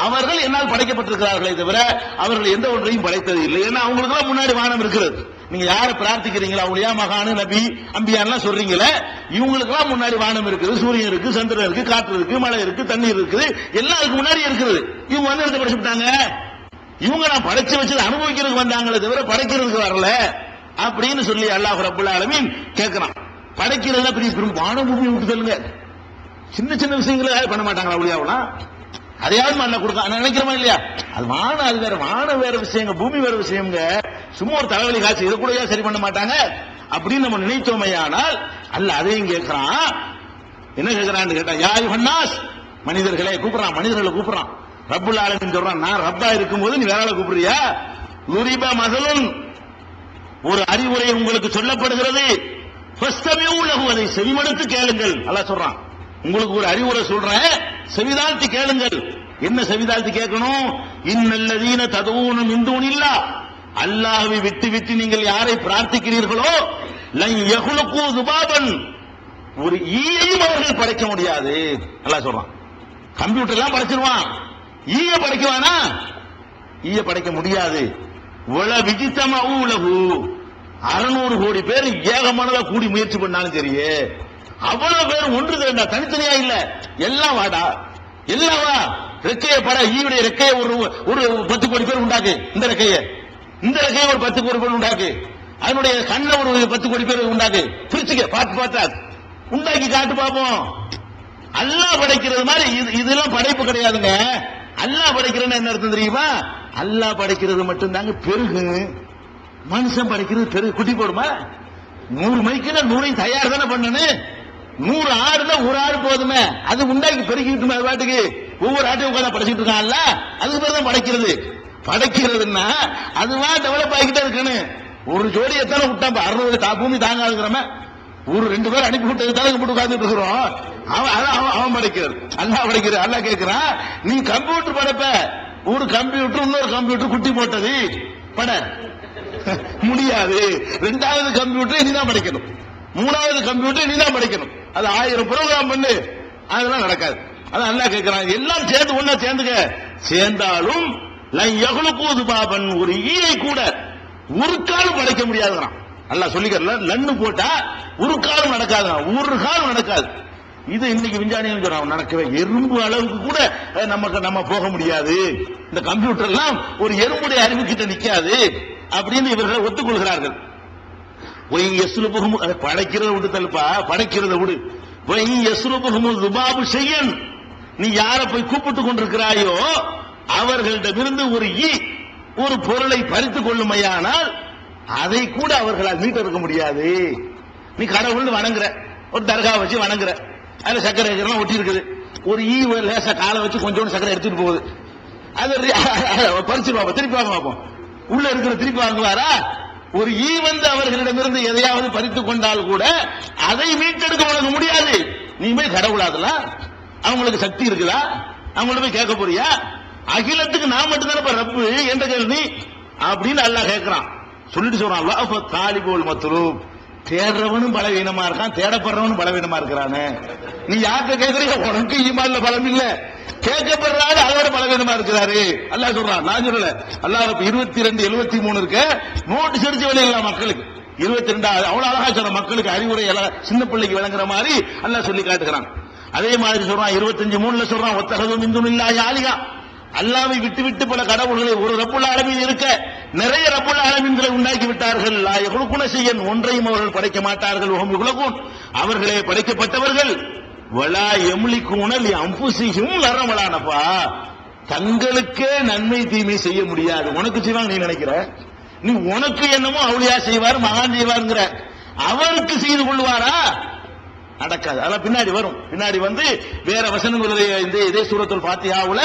அவர்கள் என்னால் படைக்கப்பட்டிருக்கிறார்களே தவிர அவர்கள் எந்த ஒன்றையும் படைத்தது இல்லை. ஏன்னா அவங்களுக்கு முன்னாடி வானம் இருக்கிறது. நீங்க யாரை பிரார்த்திக்கிறீங்களா, அவளியா மகானு நபி அம்பியான்லாம் சொல்றீங்களே, இவங்களுக்கெல்லாம் முன்னாடி வானம் இருக்குது, சூரியன் இருக்கு, சந்திரன் இருக்கு, காற்று இருக்கு, மழை இருக்கு, தண்ணீர் இருக்குது, எல்லாருக்கும் முன்னாடி இருக்கிறது. இவங்க வந்து எடுத்து படைச்சுட்டாங்க, இவங்க நான் படைச்சு வச்சது அனுபவிக்கிறதுக்கு வந்தாங்களே தவிர படைக்கிறதுக்கு வரல அப்படின்னு சொல்லி அல்லாஹ் ரப்புல் ஆலமீன் கேட்கிறான். படைக்கிறதுல பெரிய பெரும் வான பூமி விட்டு சொல்லுங்க, சின்ன சின்ன விஷயங்களை பண்ண மாட்டாங்களா ஒளியாவலாம்? அதையாவது மண்ண கொடுக்க நினைக்கிறோமா இல்லையா? அது வானம், அது வேற, வானம் வேற விஷயங்க, பூமி வேற விஷயங்க. சும்மா ஒரு தலைவலி காட்சி இதை கூட சரி பண்ண மாட்டாங்க அப்படின்னு நம்ம நினைத்தோமையானால் அல்ல அதையும் கேட்கிறான். என்ன கேட்கிறான்னு கேட்டா, யா யுஹன்னாஸ், மனிதர்களே கூப்பிடுறான், மனிதர்களை கூப்பிடுறான். ரப்புல் ஆலமீன் சொல்றான், நான் ரப்பா இருக்கும்போது நீ வேற ஆளை கூப்பிடுறியா? லுரிப மஸலுன், ஒரு அறிவுரை உங்களுக்கு சொல்லப்படுகிறது, ஃபஸ்தமிஊ லஹு, அதை செவிமடுத்து கேளுங்கள். அல்லாஹ் சொல்றான், உங்களுக்கு ஒரு அறிவுரை சொல்றேன், செவிதாழ்த்தி கேளுங்கள். என்ன செவிதாழ்த்தி கேட்கணும்? இன்னல்லதீன ததுஊன மின் தூனில்லாஹ், அல்லாஹ்வை விட்டு விட்டு நீங்கள் யாரை பிரார்த்திக்கிறீர்களோ, லன் யஹ்லுகு துபாபன், ஒரு ஈயையும் அவர்கள் படைக்க முடியாது. அல்லாஹ் சொல்றான். கம்ப்யூட்டர் எல்லாம் படைச்சிருவான், ஈய படைக்குவானா? ஈய படைக்க முடியாது. வல விஜிதமஉ லஹு, 600 கோடி பேர் ஏகமானதா கூடி முயற்சி பண்ணாலும் சரியே, அவ்வளவு பேர் ஒன்று திரண்டா, தனித்தனியா இல்ல, எல்லாம் வாடா, எல்லாம் வா, ரெக்கைய பட, ஈயுடைய ரெக்கைய ஒரு 10 கோடி பேர் உண்டாக்கு, இந்த ரெக்கைய ஒரு 10 கோடி பேர் உண்டாக்கு, அதனுடைய கண்ண ஒரு 10 கோடி பேர் உண்டாக்கு, பிரிச்சுக்க, பார்த்து பார்த்தா உண்டாக்கி காட்டு பார்ப்போம். அல்லாஹ் படைக்கிறது மாதிரி இதெல்லாம் படைப்பு கிடையாதுங்க. அல்லாஹ் படைக்கிறன்னு என்ன அர்த்தம் தெரியுமா? அல்லாஹ் படைக்கிறது மட்டும்தாங்க பெருகு, மனுஷன் படைக்கிறது பெருகு. குட்டி போடுமா? 100 மைக்குன்னா 100 தயார் தானே பண்ணணும். 100 ஆடுனா ஒரு ஆடு போதுமே, அது உண்டாக்கி பெருக்கிட்டு அது பாட்டுக்கு ஒவ்வொரு ஆட்டையும் உட்காந்து படைச்சிட்டு இருக்கான்ல, அதுக்கு பேர் தான் படைக்கிறது. படைக்கிறதுன்னா அதுவா டெவலப் ஆகிட்டே இருக்கணும். ஒரு ஜோடி எத்தனை விட்டான் 600 பூமி தாங்காதுங்கிறம, ஒரு 2 பேர் அனுப்பி விட்டது தானே போட்டு உட்கார்ந்துட்டு இருக்கிறோம். அவன் படைக்கிறது, அல்லாஹ் படைக்கிறது. அல்லாஹ் கேட்கிறான், நீ கம்ப்யூட்டர் படைப்ப, ஒரு கம்ப்யூட்டர் இன்னொரு கம்ப்யூட்டர் குட்டி போட்டது பட முடியாது. 2வது கம்ப்யூட்டர் நீதான் படைக்கணும், 3வது கம்ப்யூட்டர் நீதான் படைக்கணும். அது 1000 ப்ரோக்ராம் பண்ணு, அதெல்லாம் நடக்காது. அதான் அல்லாஹ் கேட்கிறான், எல்லாம் சேர்ந்து ஒண்ணா சேர்ந்துக்க. சேர்ந்தாலும் லன் யஹ்லுகு துபாபன், ஒரு ஈயை கூட ஒரு காலம் படைக்க முடியாதுறான். அல்லாஹ் சொல்லிக்கறல, லன்னு போட்டா ஒரு காலம் நடக்காதுறான், ஒரு காலம் நடக்காது. இது இன்னைக்கு விஞ்ஞானிகள் சொல்றாங்க, நடக்கவே எறும்பு அளவுக்கு கூட நம்ம போக முடியாது. இந்த கம்ப்யூட்டர் எல்லாம் ஒரு எறும்புடைய அறிவு கிட்ட நிக்காது அப்படின்னு இவர்கள் ஒத்துக்கொள்கிறார்கள். படைக்கிறத விட்டு தள்ளுப்பா, படைக்கிறத விடு. துபாபு செய்யன், நீ யாரை போய் கூப்பிட்டு கொண்டிருக்கிறாயோ அவர்களிடமிருந்து ஒரு ஒரு பொருளை பறித்துக் கொள்ளுமையானால் அதை கூட அவர்களால் மீட்டெடுக்க முடியாது. நீ கடவுள் வணங்குற, ஒரு தர்கா வச்சு வணங்குற, அதுல சக்கரை ஒட்டி இருக்குது, ஒரு லேசா காலை வச்சு கொஞ்சோண்டு சக்கரை எடுத்துட்டு போகுது, அது பறிச்சு பார்ப்போம், திருப்பி வாங்க பார்ப்போம், உள்ள இருக்கிற திருப்பி வாங்குவாரா? ஒரு வந்து அவர்களிடமிருந்து எதையாவது பறித்துக் கொண்டால் கூட அதை மீட்டெடுக்க உனக்கு முடியாது. நீ போய் கடவுளாதலாம், அவங்களுக்கு சக்தி இருக்குதா? அவங்கள்ட்ட போய் கேட்க போறியா? அகிலத்துக்கு நான் மட்டும்தானே ரப்பு என்ற கேள்வி அப்படின்னு அல்லாஹ் கேட்கிறான். சொல்லிட்டு சொல்றான், அல்லாஹ் தாலிபுல் மத்லூப், தேடுறவனும் பலவீனமா இருக்கான், தேடப்படுறவனும் பலவீனமா இருக்கிறானே. நீ யார்கிட்ட கேட்கறீங்க? உனக்கு ஈமான்ல பலம் இல்ல, கேட்கப்படுறாரு அதோட பலவீனமா இருக்கிறாரு. அல்லாஹ் சொல்றான், நான் சொல்லல. அல்லாஹ் 22:73 இருக்க நோட்டீஸ் அடிச்சு வெளியிடலாம் மக்களுக்கு. 22 அவ்வளவு அழகா சொல்ற, மக்களுக்கு அறிவுரை சின்ன பிள்ளைக்கு விளங்குற மாதிரி அல்லாஹ் சொல்லி காட்டுகிறான். அதே மாதிரி சொல்றான் 25:3 சொல்றான், ஒத்தகது மிந்துனில்லாஹி ஆலிஹா, அல்லாஹ்வை விட்டு விட்டு பல கடவுள்களை, ஒரு ரப்புல் ஆலமீன் இருக்க நிறைய ரப்புல் ஆலமீன்களை உண்டாக்கி விட்டார்கள். லா யஹ்லுகுன ஷையன், ஒன்றையும் அவர்கள் படைக்க மாட்டார்கள். வஹும் யுஹ்லகுன், அவர்களே படைக்கப்பட்டவர்கள். வலா யம்லிகுன லி அன்ஃபுஸிஹிம் லர்ரன் வலா நஃபா, தங்களுக்கே நன்மை தீமை செய்ய முடியாது. உனக்கு செய்வாங்க நீ நினைக்கிற, நீ உனக்கு என்னமோ அவுலியா செய்வார், மகான் செய்வாருங்கிற, அவருக்கு செய்து கொள்வாரா? நடக்காது. அதெல்லாம் பின்னாடி வரும். பின்னாடி வந்து வேற வசனங்களுடைய இதே சூரத்துல் ஃபாத்திஹாவுல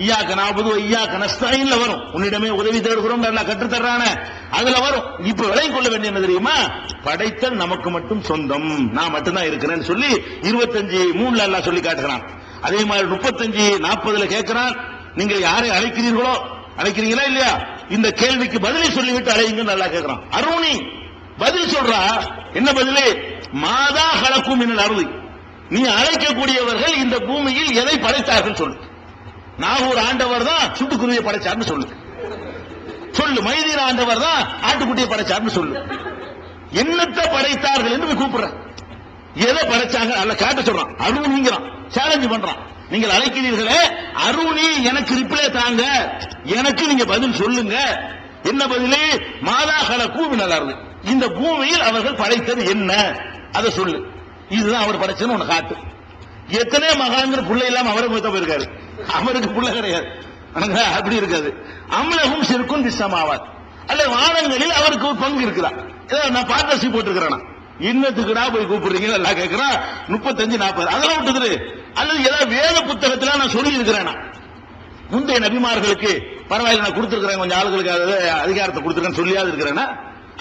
இய்யாக நஅபுது வ இய்யாக நஸ்தஈன்ல வரும், உன்னிடமே உதவி தேடுகிறோம் அல்லாஹ் கற்று தர்றானே, அதுல வரும். இப்ப விளங்கிக் கொள்ள வேண்டிய என்ன தெரியுமா? படைத்தல் நமக்கு மட்டும் சொந்தம், நான் மட்டும்தான் இருக்கிறேன்னு சொல்லி 25:3 அல்லாஹ் சொல்லி காட்டுகிறான். அதே மாதிரி 35:40 கேட்கிறான், நீங்கள் யாரை அழைக்கிறீர்களோ, அழைக்கிறீங்களா இல்லையா, இந்த கேள்விக்கு பதிலை சொல்லிவிட்டு அழையுங்கன்னு அல்லாஹ் கேட்கிறான். அருணி பதில் சொல்றா, என்ன பதிலே? மாதா ஹலக்கும் மினல் அர்தி, நீ அழைக்கக்கூடியவர்கள் இந்த பூமியில் எதை படைத்தார்கள் சொல்லு. நாகூர் ஆண்டவர் தான் சுட்டுக்குருவியை படைச்சார்னு சொல்லு. மைதீன ஆண்டவர் தான் ஆட்டுக்குட்டியை படைச்சார்னு சொல்லு. என்னத்தை படைத்தார்கள் என்று கூப்பிடுற, எதை படைச்சாங்க அல்ல காட்ட சொல்றான். அருணிங்கிறான், சேலஞ்ச் பண்றான். நீங்கள் அழைக்கிறீர்களே, அருணி எனக்கு ரிப்ளை தாங்க, எனக்கு நீங்க பதில் சொல்லுங்க. என்ன பதிலே? மாதா ஹலக்கும் மினல் அர்தி, இந்த பூமியில் அவர்கள் படைத்தது என்ன, அதை சொல்லு. இதுதான் அவர் படைச்சதுன்னு உனக்கு காட்டு. எத்தனை மகான்கிற புள்ளை இல்லாம அவரை மூத்த போயிருக்காரு, அவருக்கு புள்ள கிடையாது, அப்படி இருக்காது. அம்லகும் சிறுக்கும் திசமாவார், அல்ல வானங்களில் அவருக்கு ஒரு பங்கு இருக்குதா? நான் பார்ட்னர்ஷிப் போட்டுருக்கிறேன், இன்னத்துக்குடா போய் கூப்பிடுறீங்க எல்லாம் கேட்கிறான். 35-40 அதெல்லாம் விட்டுது. அல்லது ஏதாவது வேத புத்தகத்துல நான் சொல்லி இருக்கிறேன்னா, முந்தைய நபிமார்களுக்கு பரவாயில்ல நான் கொடுத்திருக்கிறேன், கொஞ்சம் ஆளுகளுக்கு அதிகாரத்தை கொடுத்திருக்கேன்னு சொல்லியாவது இருக்கிறேன்னா,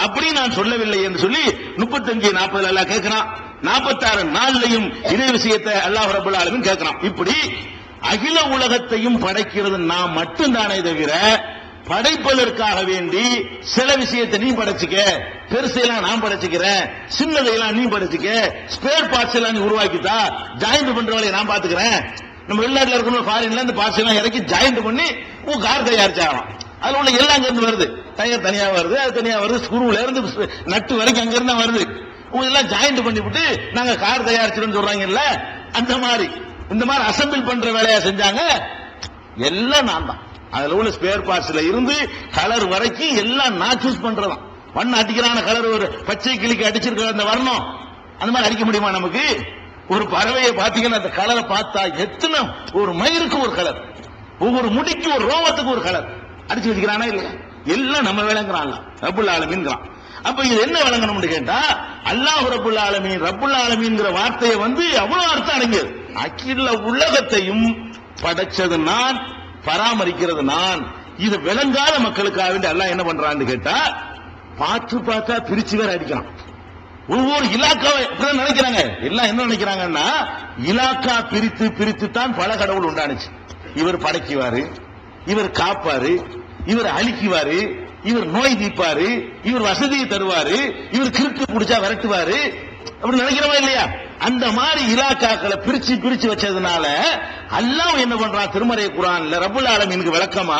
அப்படி நான் சொல்லவில்லை என்று சொல்லி 35-40 அல்லாஹ் கேட்கிறான். 46 நாள்லையும் இதே விஷயத்தை அல்லாஹ் ரப்பல் ஆலமீன் கேட்கிறான். இப்படி அகில உலகத்தையும் படைக்கிறது நான் மட்டும்தானே தவிர படைப்பதற்காக வேண்டி சில விஷயத்தை நீ படைச்சுக்க, பெருசையெல்லாம் நான் படைச்சுக்கிறேன், சின்னதையெல்லாம் நீ படைச்சுக்க, ஸ்பேர் பார்ட்ஸ் எல்லாம் நீ உருவாக்கிட்டா, ஜாயிண்ட் பண்ற வேலையை நான் பாத்துக்கிறேன். நம்ம வெளிநாட்டுல இருக்கணும், ஃபாரின்ல இந்த பார்ட்ஸ் எல்லாம் இறக்கி ஜாயிண்ட் பண்ணி கார் தயாரிச்சாகலாம். அதுல உள்ள எல்லாம் அங்க இருந்து வருது, டயர் தனியா வருது, அது தனியா வருது, ஸ்க்ரூல இருந்து நட்டு வரைக்கும் அங்க இருந்தா வருது. இதெல்லாம் ஜாயிண்ட் பண்ணி விட்டு நாங்க கார் தயாரிச்சிடும் சொல்றாங்கல்ல, அந்த மாதிரி இந்த மாதிரி அசம்பிள் பண்ற வேலையா செஞ்சாங்க. எல்லாம் நான் தான். அதுல உள்ள ஸ்பேர் பார்ட்ஸ்ல இருந்து கலர் வரைக்கும் எல்லாம் நான் சூஸ் பண்றதான். வண்ண அடிக்கிறான கலர், ஒரு பச்சை கிளிக்கு அடிச்சிருக்கிற அந்த வர்ணம் அந்த மாதிரி அடிக்க முடியுமா நமக்கு? ஒரு பறவையை பாத்தீங்கன்னா அந்த கலரை பார்த்தா எத்தனை, ஒரு மயிருக்கு ஒரு கலர், ஒவ்வொரு முடிக்கு ஒரு ரோமத்துக்கு ஒரு கலர் அடிச்சு வச்சுக்கிறானா இல்லையா? எல்லாம் நம்ம விளங்குறான் ரப்புல் ஆலமீன்கிறான். அப்ப இது என்ன விளங்கணும்னு கேட்டா, அல்லாஹ் ரப்புல் ஆலமீன், ரப்புல் ஆலமீன்ங்கிற வார்த்தையை அவ்வளவு அர்த்தம் அடங்கியது. அகில உலகத்தையும் படைச்சது நான், பராமரிக்கிறது நான். இது விளங்காத மக்களுக்காக வேண்டி அல்லாஹ் என்ன பண்றான்னு கேட்டா, பார்த்தா பிரிச்சு வேற அடிக்கிறான். ஒவ்வொரு இலாக்காவை நினைக்கிறாங்க, எல்லாம் என்ன நினைக்கிறாங்கன்னா, இலாக்கா பிரித்து பிரித்து தான் பல கடவுள் உண்டானுச்சு. இவர் படைக்குவாரு, இவர் காப்பாரு, இவர் அழிக்குவாரு, இவர் நோய் தீப்பாரு, இவர் வசதியை தருவாரு, இவர் கிறுக்கு பிடிச்சா விரட்டுவாரு, அப்படி நினைக்கிறவா இல்லையா? அந்த மாதிரி இலாக்காக்களை பிரிச்சு பிரிச்சு வச்சதுனால அல்லாஹ் என்ன பண்றான், திருமறை குர்ஆன்ல ரப்புல் ஆலமீனுக்கு விளக்கமா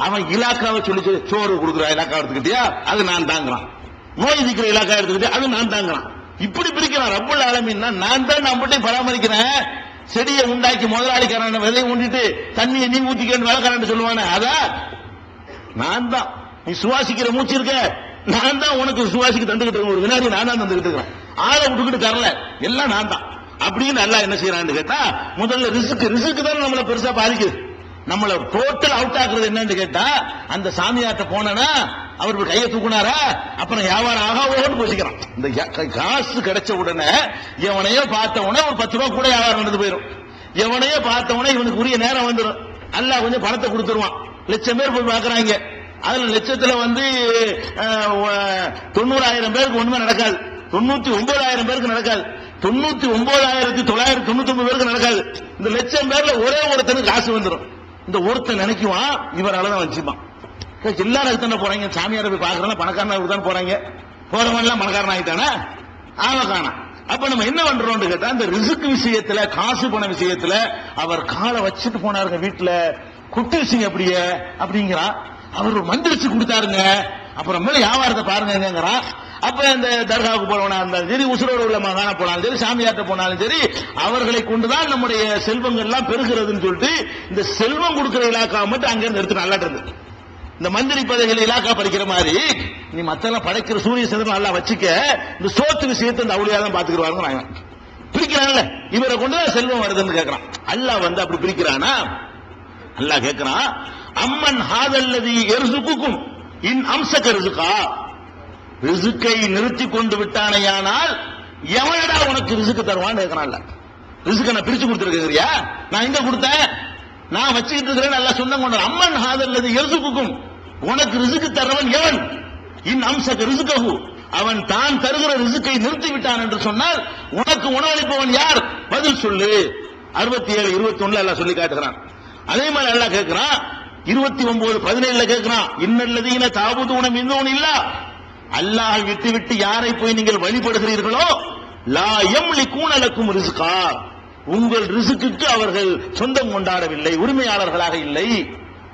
அவன் இலாக்காவை சொல்லி சோறு கொடுக்குற இலாக்கா எடுத்துக்கிட்டியா அது நான் தாங்கிறான், நோய் தீக்கிற இலாக்கா எடுத்துக்கிட்டே அது நான் தாங்கிறான். இப்படி பிரிக்கிறான். ரப்புல் ஆலமீன் நான் தான் நம்மகிட்ட பராமரிக்கிறேன். செடியை உண்டாக்கி முதலாளிக்காரன் விதையை ஊண்டிட்டு தண்ணியை நீ ஊத்திக்கன்னு வேலைக்காரன் சொல்லுவானே, அதான் நான் தான். நீ சுவாசிக்கிற மூச்சு இருக்க, நான் தான் உனக்கு சுவாசிக்க தந்துகிட்டு இருக்கேன். ஒரு வினாடி நான் தான் தந்துகிட்டு இருக்கிறேன், ஆளை விட்டுக்கிட்டு தரல, எல்லாம் நான் தான் அப்படின்னு அல்லாஹ் என்ன செய்யறான்னு கேட்டா, முதல்ல ரிஸ்க் தான் நம்மள பெருசா பாதிக்குது. நம்மள டோட்டல் அவுட் ஆக்குறது என்னன்னு கேட்டா, அந்த சாமியார்ட்ட போனா அவர் கையை தூக்குனாரா, அப்புறம் வியாபாரம் ஆகாவோன்னு போசிக்கிறான். இந்த காசு கிடைச்ச உடனே எவனையோ பார்த்த உடனே ஒரு 10 ரூபா கூட வியாபாரம் நடந்து போயிடும். எவனையோ பார்த்த உடனே இவனுக்கு உரிய நேரம் வந்துடும். அல்லாஹ் கொஞ்சம் பணத்தை கொடுத்துருவான். லட்சம் பேர் போய் பாக்குறாங்க. அதுல லட்சத்துல 90,000 பேருக்கு ஒண்ணுமே நடக்காது, 99,000 பேருக்கு நடக்காது, 99,999 பேருக்கு நடக்காது. இந்த லட்சம் பேர்ல ஒரே ஒருத்தனுக்கு காசு வந்துடும். இந்த ஒருத்தன் நினைக்குவான் இவராலதான் வச்சுப்பான். எல்லாரும் அதுதானே போறாங்க, சாமியார போய் பாக்குறோம், பணக்காரனா தான் போறாங்க, போறவன் எல்லாம் பணக்காரன் ஆகிட்டானா ஆவக்கானா. அப்ப நம்ம என்ன பண்றோம் கேட்டா, இந்த ரிஸ்க் விஷயத்துல, காசு பண விஷயத்துல அவர் காலை வச்சுட்டு போனாருங்க வீட்டுல, குட்டி விஷயம் அப்படியே அப்படிங்கிறான். அவர் ஒரு மந்திரிச்சு கொடுத்தாருங்க, அப்புறம் மேல வியாபாரத்தை பாருங்கிறான். அப்ப இந்த தர்காவுக்கு போறவனா இருந்தாலும் சரி, உசுரோடு உள்ள மகான போனாலும் சரி, சாமியார்ட்ட போனாலும் சரி, அவர்களை கொண்டுதான் நம்முடைய செல்வங்கள் எல்லாம் பெருகிறதுன்னு சொல்லிட்டு இந்த செல்வம் கொடுக்கிற இலாக்கா மட்டும் அங்க இருந்து எடுத்து நல்லா இருந்தது. இந்த மந்திரி பதவிகள் இலாக்கா படிக்கிற மாதிரி நீ மத்தெல்லாம் படைக்கிற சூரிய சந்திரன் நல்லா வச்சுக்க, இந்த சோத்து விஷயத்தை இந்த அவுளியா தான் பாத்துக்கிறாங்க. நாங்க பிரிக்கிறான்ல, இவரை கொண்டுதான் செல்வம் வருதுன்னு கேட்கிறான். அல்லாஹ் அப்படி பிரிக்கிறானா? அல்லாஹ் கேட்கிறான், அம்மன் ஹாதல்லதி எர்சுக்கும் இன் அம்சக ரிசுகா, ரிசுக்கை நிறுத்தி கொண்டு விட்டானையானால் எவனடா உனக்கு ரிசுக்கு தருவான்னு கேட்கிறான்ல. ரிசுக்கை நான் பிரிச்சு கொடுத்துருக்கிறியா? நான் எங்க கொடுத்தேன்? நான் வச்சுக்கிட்டு இருக்கிறேன். நல்லா சொந்தம் கொண்டார். அம்மன் ஹாதல்லதி எர்சுக்கும், உனக்கு ரிசுக்கு தரவன் எவன்? இன் அம்சக ரிசுகஹு, அவன் தான் தருகிற ரிசுக்கை நிறுத்தி விட்டான் என்று சொன்னால் உனக்கு உணவளிப்பவன் யார்? பதில் சொல்லு. 67, 21 எல்லாம் சொல்லி காட்டுகிறான். அதே மாதிரி அல்லாஹ் கேட்கிறான் 29, 17 கேட்கிறான், இன்னல்லதீன தாபுதூன மின் தூனில்லா, அல்லாஹ் விட்டு விட்டு யாரை போய் நீங்கள் வழிபடுகிறீர்களோ, லா யம்லிகூன லக்கும் ரிஸ்கா, உங்கள் ரிஸ்குக்கு அவர்கள் சொந்தம் கொண்டாடவில்லை, உரிமையாளர்களாக இல்லை,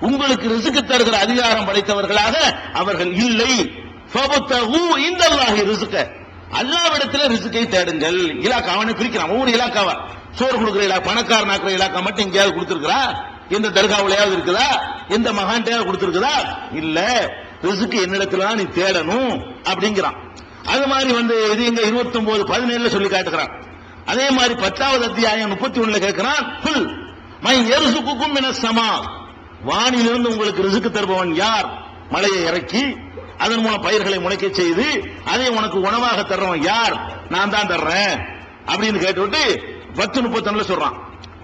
உங்களுக்கு ரிஸ்க் தருகிற அதிகாரம் படைத்தவர்களாக அவர்கள் இல்லை. ஃபபதஹு இந்தல்லாஹி ரிஸ்க, அல்லாஹ்விடத்தில் ரிஸ்கை தேடுங்கள். இலாக்கா அவனை பிரிக்கிறான். ஒவ்வொரு இலாக்காவா, சோறு கொடுக்கிற இலாக்கா, பணக்காரன் ஆக்குற இலாக்கா மட்டும் எங்கேயாவது கொடுத்திருக்கிறா? எந்த தர்காவுலையாவது இருக்குதா? எந்த மகான்டையாவது கொடுத்திருக்குதா? இல்ல, ரிஸ்க் என்னிடத்துல நீ தேடணும் அப்படிங்கிறான். அது மாதிரி இது எங்க 29, 17 சொல்லி காட்டுகிறான். அதே மாதிரி 10வது அத்தியாயம் 31 கேட்கிறான், புல் மை யர்சுகுக்கும் மினஸ் ஸமா, வானிலிருந்து உங்களுக்கு ரிஸ்க் தருபவன் யார்? மழையை இறக்கி அதன் மூலம் பயிர்களை முளைக்க செய்து அதை உனக்கு உணவாக தர்றவன் யார்? நான் தான் தர்றேன் அப்படின்னு கேட்டுவிட்டு 10:31 சொல்றான்.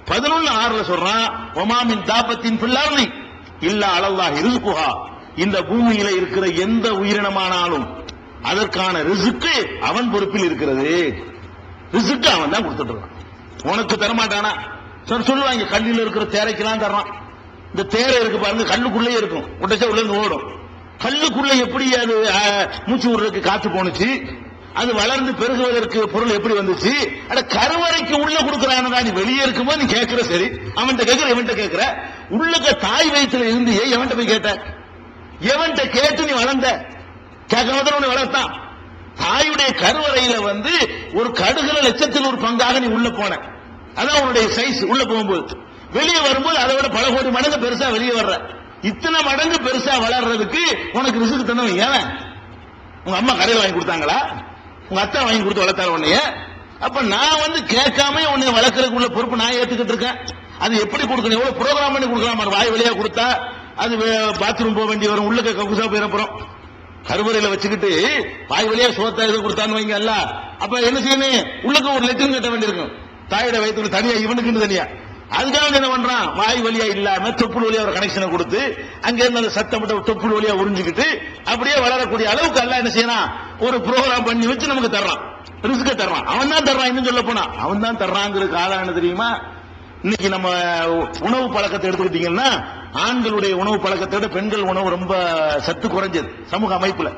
11:6 சொல்றான், ஒமாமின் தாபத்தின் பில்லார்னி இல்லா அலல்லாஹி ரிஸ்குஹா, இந்த பூமியில இருக்கிற எந்த உயிரினமானாலும் அதற்கான ரிசுக்கு அவன் பொறுப்பில் இருக்கிறது. ரிசுக்கு அவன் தான் கொடுத்துட்டு இருக்கான். உனக்கு தரமாட்டானா? சொல்லுவாங்க கல்லில் இருக்கிற தேரைக்கெல்லாம் தர்றான். இந்த தேரை இருக்கு பாருங்க, கல்லுக்குள்ளே இருக்கும், உடச்சா உள்ள இருந்து ஓடும். கல்லுக்குள்ள எப்படி அது மூச்சு விடுறதுக்கு காத்து போனுச்சு? அது வளர்ந்து பெருகுவதற்கு பொருள் எப்படி வந்துச்சு? அட கருவறைக்கு உள்ள கொடுக்கறானதா? நீ வெளியே இருக்கும்போது நீ கேட்கிற, சரி அவன்கிட்ட கேட்கிற, இவன்கிட்ட கேட்கிற. உள்ளக்க தாய் வயிற்றுல இருந்து எவன்கிட்ட போய் கேட்ட? எவன்கிட்ட கேட்டு நீ வளர்ந்த? கேட்காம உன்னை வளர்த்தான். தாயுடைய கருவறையில ஒரு கடுகுல லட்சத்தில் ஒரு பங்காக நீ உள்ள போன. அதான் உன்னுடைய சைஸ். உள்ள போகும்போது வெளியே வரும்போது அதை விட பல கோடி மடங்கு பெருசா வெளியே வர்ற. இத்தனை மடங்கு பெருசா வளர்றதுக்கு உனக்கு ரிஸ்க் தந்தவங்க ஏன்? உங்க அம்மா கடையில் வாங்கி கொடுத்தாங்களா? உங்க அத்தா வாங்கி கொடுத்து வளர்த்தார உன்னைய? அப்ப நான் கேட்காம உன்னை வளர்க்கறதுக்கு உள்ள பொறுப்பு நான் ஏத்துக்கிட்டு இருக்கேன். அது எப்படி கொடுக்கணும்? எவ்வளவு ப்ரோக்ராம் பண்ணி கொடுக்கலாம். வாய் வழியா கொடுத்தா அது பாத்ரூம் போக வேண்டி வரும், உள்ளக்க கக்குசா போயிடப்புறம். கருவறையில வச்சுக்கிட்டு வாய் வழியா சோத்தா எது கொடுத்தான்னு வைங்க அல்ல. அப்ப என்ன செய்யணும்? உள்ளக்க ஒரு லெட்டர் கட்ட வேண்டியிருக்கும். தாயோட வயிற்றுல தனியா, இவனுக்குன்னு தனியா. அதுக்காக என்ன பண்றான்? வாய் வழியா இல்லாம தொப்புள் வழியா ஒரு கனெக்ஷனை கொடுத்து அங்க இருந்து அந்த சத்தம் தொப்புள் வழியா உறிஞ்சுக்கிட்டு அப்படியே வளரக்கூடிய அளவுக்கு எல்லாம் என்ன செய்யறான்? ஒரு ப்ரோக்ராம் பண்ணி வச்சு நமக்கு தர்றான், ரிஸ்க தர்றான். அவன் தான் தர்றான். இன்னும் சொல்ல போனா அவன் தான் தர்றாங்கிறது காரணம் தெரியுமா? இன்னைக்கு நம்ம உணவு பழக்கத்தை எடுத்துக்கிட்டீங்கன்னா, ஆண்களுடைய உணவு பழக்கத்தை விட பெண்கள் உணவு ரொம்ப சத்து குறைஞ்சது சமூக அமைப்புல.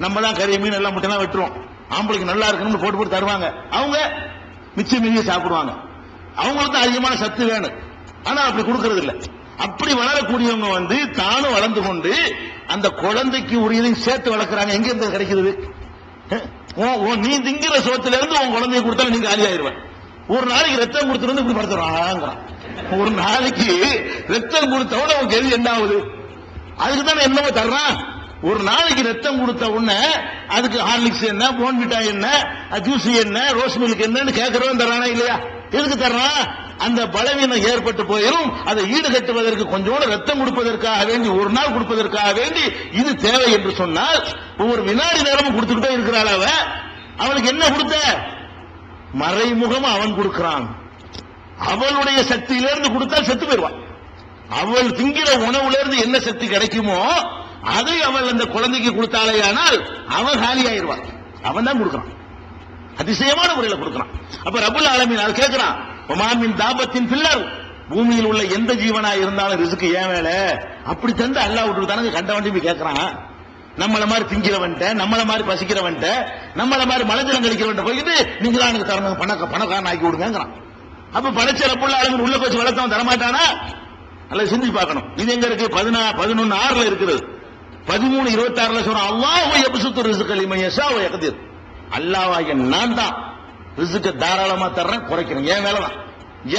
நம்ம தான் கறி மீன் எல்லாம் மட்டும் வெட்டுறோம். ஆம்பளைக்கு நல்லா இருக்கணும்னு போட்டு போட்டு தருவாங்க. அவங்க மிச்சம் மீதிய சாப்பிடுவாங்க. அவங்களுக்கு தான் அதிகமான சத்து வேணும். ஆனா அப்படி கொடுக்கறது இல்ல. அப்படி வளரக்கூடியவங்க தானும் வளர்ந்து கொண்டு அந்த குழந்தைக்கு உரியதையும் சேர்த்து வளர்க்கறாங்க. எங்க இருந்து கிடைக்கிறது? நீ திங்கிற சோத்துல இருந்து உன் குழந்தைய கொடுத்தாலும் நீங்க காலி ஆயிருவேன். ஒரு நாளைக்கு ரத்தம் கொடுத்துருந்து இப்படி படுத்துறான். ஒரு நாளைக்கு ரத்தம் கொடுத்தவன அவன் கேள்வி என்ன ஆகுது? அதுக்கு தானே என்னவோ தர்றான். ஒரு நாளைக்கு ரத்தம் கொடுத்த உடனே அதுக்கு ஹார்லிக்ஸ் என்ன, போன்விட்டா என்ன, ஜூஸ் என்ன, ரோஸ் மில்க் என்னன்னு கேட்கறவன் தர்றானா இல்லையா? எதுக்கு தர்றான்? அந்த பலவீனம் ஏற்பட்டு போயிடும். அதை ஈடுகட்டுவதற்கு கொஞ்சோடு ரத்தம் கொடுப்பதற்காக வேண்டி, ஒரு நாள் கொடுப்பதற்காக வேண்டி இது தேவை என்று சொன்னால் ஒவ்வொரு வினாடி நேரமும் கொடுத்துக்கிட்டே இருக்கிறாள். அவனுக்கு என்ன கொடுத்த? மறைமுகம் அவன் கொடுக்கிறான். அவளுடைய சக்தியிலிருந்து கொடுத்தால் செத்து போயிடுவான். அவள் திங்கிற உணவுல இருந்து என்ன சக்தி கிடைக்குமோ அதை அவள் அந்த குழந்தைக்கு கொடுத்தாலே ஆனால் அவன் காலி ஆயிடுவான். அவன் தான் கொடுக்கிறான், அதிசயமான முறையில் கொடுக்கிறான். அப்ப ரப்புல் ஆலமீன் அது கேட்கிறான், ஒமாமின் தாபத்தின் பில்லர், பூமியில் உள்ள எந்த ஜீவனா இருந்தாலும் ரிஸ்க் ஏன் வேலை? அப்படி தந்து அல்லாஹ் விட்டு தானே கண்ட வண்டி கேட்கிறான். நம்மள மாதிரி திங்கிறவன்ட்ட, நம்மள மாதிரி பசிக்கிறவன்ட்ட, நம்மள மாதிரி மலஜலம் கழிக்கிறவன்ட்ட போயிட்டு நீங்க தான் எனக்கு தரணும், பணக்காரன் ஆக்கி விடுங்கிறான். அப்ப படைச்ச ரப்புல் ஆலமீன் உள்ள போச்சு வளர்த்தவன் தரமாட்டானா? நல்லா சிந்திச்சு பார்க்கணும். இது எங்க இருக்கு? 11:6 இருக்கிறது. 13:26 சொல்றான், அல்லாஹ் யப்சுத்து ரிஸ்க லிமன் யஷா வ யக்திர். அல்லாஹ்வாகிய நான் தான் ரிஸ்க தாராளமா தர்றேன், குறைக்கிறேன். ஏன் வேலை தான்.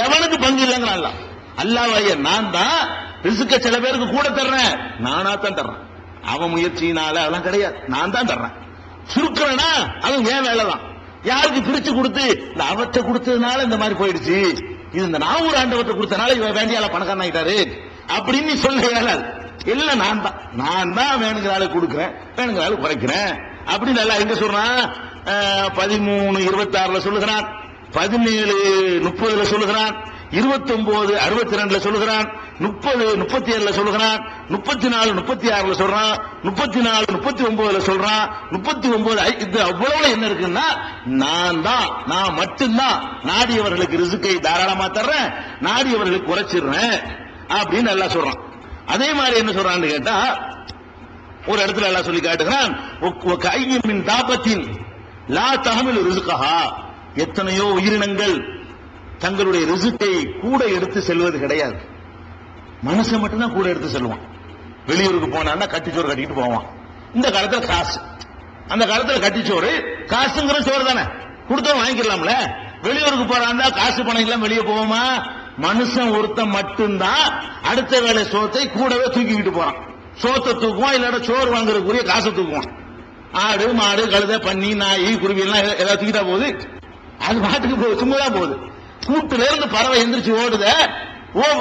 எவனுக்கு பங்கு இல்லைங்கிறான் அல்லாஹ். அல்லாஹ்வாகிய நான் தான் ரிஸ்க சில பேருக்கு கூட தர்றேன், நானா தான் தர்றேன். அவன் முயற்சியினால அதெல்லாம் கிடையாது, நான் தான் தர்றேன். சுருக்கிறேனா அவன் ஏன் வேலை தான். யாருக்கு பிரிச்சு கொடுத்து இந்த அவற்றை கொடுத்ததுனால இந்த மாதிரி போயிடுச்சு, இது இந்த நாவூர் ஆண்டவற்றை கொடுத்தனால இவன் வேண்டியால பணக்காரன் ஆகிட்டாரு அப்படின்னு சொல்ல இயலாது. இல்ல நான் தான் வேணுங்கிற ஆளு கொடுக்கிறேன், வேணுங்கிற ஆளு குறைக்கிறேன் அப்படின்னு எல்லாம் எங்க சொல்றான்? 13:26 சொல்லுகிறான், 17:30 சொல்லுகிறான், 29:62 சொல்லுகிறான், 30:37 சொல்லுகிறான், 34:36 சொல்றான், 34:39 சொல்றான், 39 இது அவ்வளவு என்ன இருக்குன்னா, நான் மட்டும்தான் நாடியவர்களுக்கு ரிஸ்கை தாராளமா தர்றேன், நாடியவர்களுக்கு குறைச்சிடுறேன் அப்படின்னு எல்லாம் சொல்றான். அதே மாதிரி என்ன சொல்றான்னு கேட்டா, ஒரு இடத்துல எல்லாம் சொல்லி காட்டுகிறான், கையின் தாபத்தின் லா தஹமில் ரிஸ்கஹா, எத்தனையோ உயிரினங்கள் தங்களுடைய ரிஸ்கை கூட எடுத்து செல்வது கிடையாது. மனுஷன் மட்டும்தான் கூட எடுத்து செல்வான். வெளியூருக்கு போனான்னா கட்டிச்சோறு கட்டிட்டு போவான். இந்த காலத்துல காசு, அந்த காலத்துல கட்டிச்சோறு காசுங்கிற சோறு தானே, கொடுத்தவன் வாங்கிக்கலாம்ல. வெளியூருக்கு போறான் காசு பணம் எல்லாம் வெளியே போவோமா? மனுஷன் ஒருத்தன் மட்டும்தான் அடுத்த வேலை சோத்தை கூடவே தூக்கிக்கிட்டு போறான். சோத்தை தூக்குவான், இல்லாட்ட சோறு வாங்குறதுக்குரிய காசை தூக்குவான். ஆடு மாடு கழுத பன்னி நாய் குருவி எல்லாம் ஏதாவது தூக்கிட்டா போகுது, அது பாட்டுக்கு போகுது, சும்மா தான் போகுது. கூட்டுல இருந்து பறவை எந்திரிச்சு ஓடுத,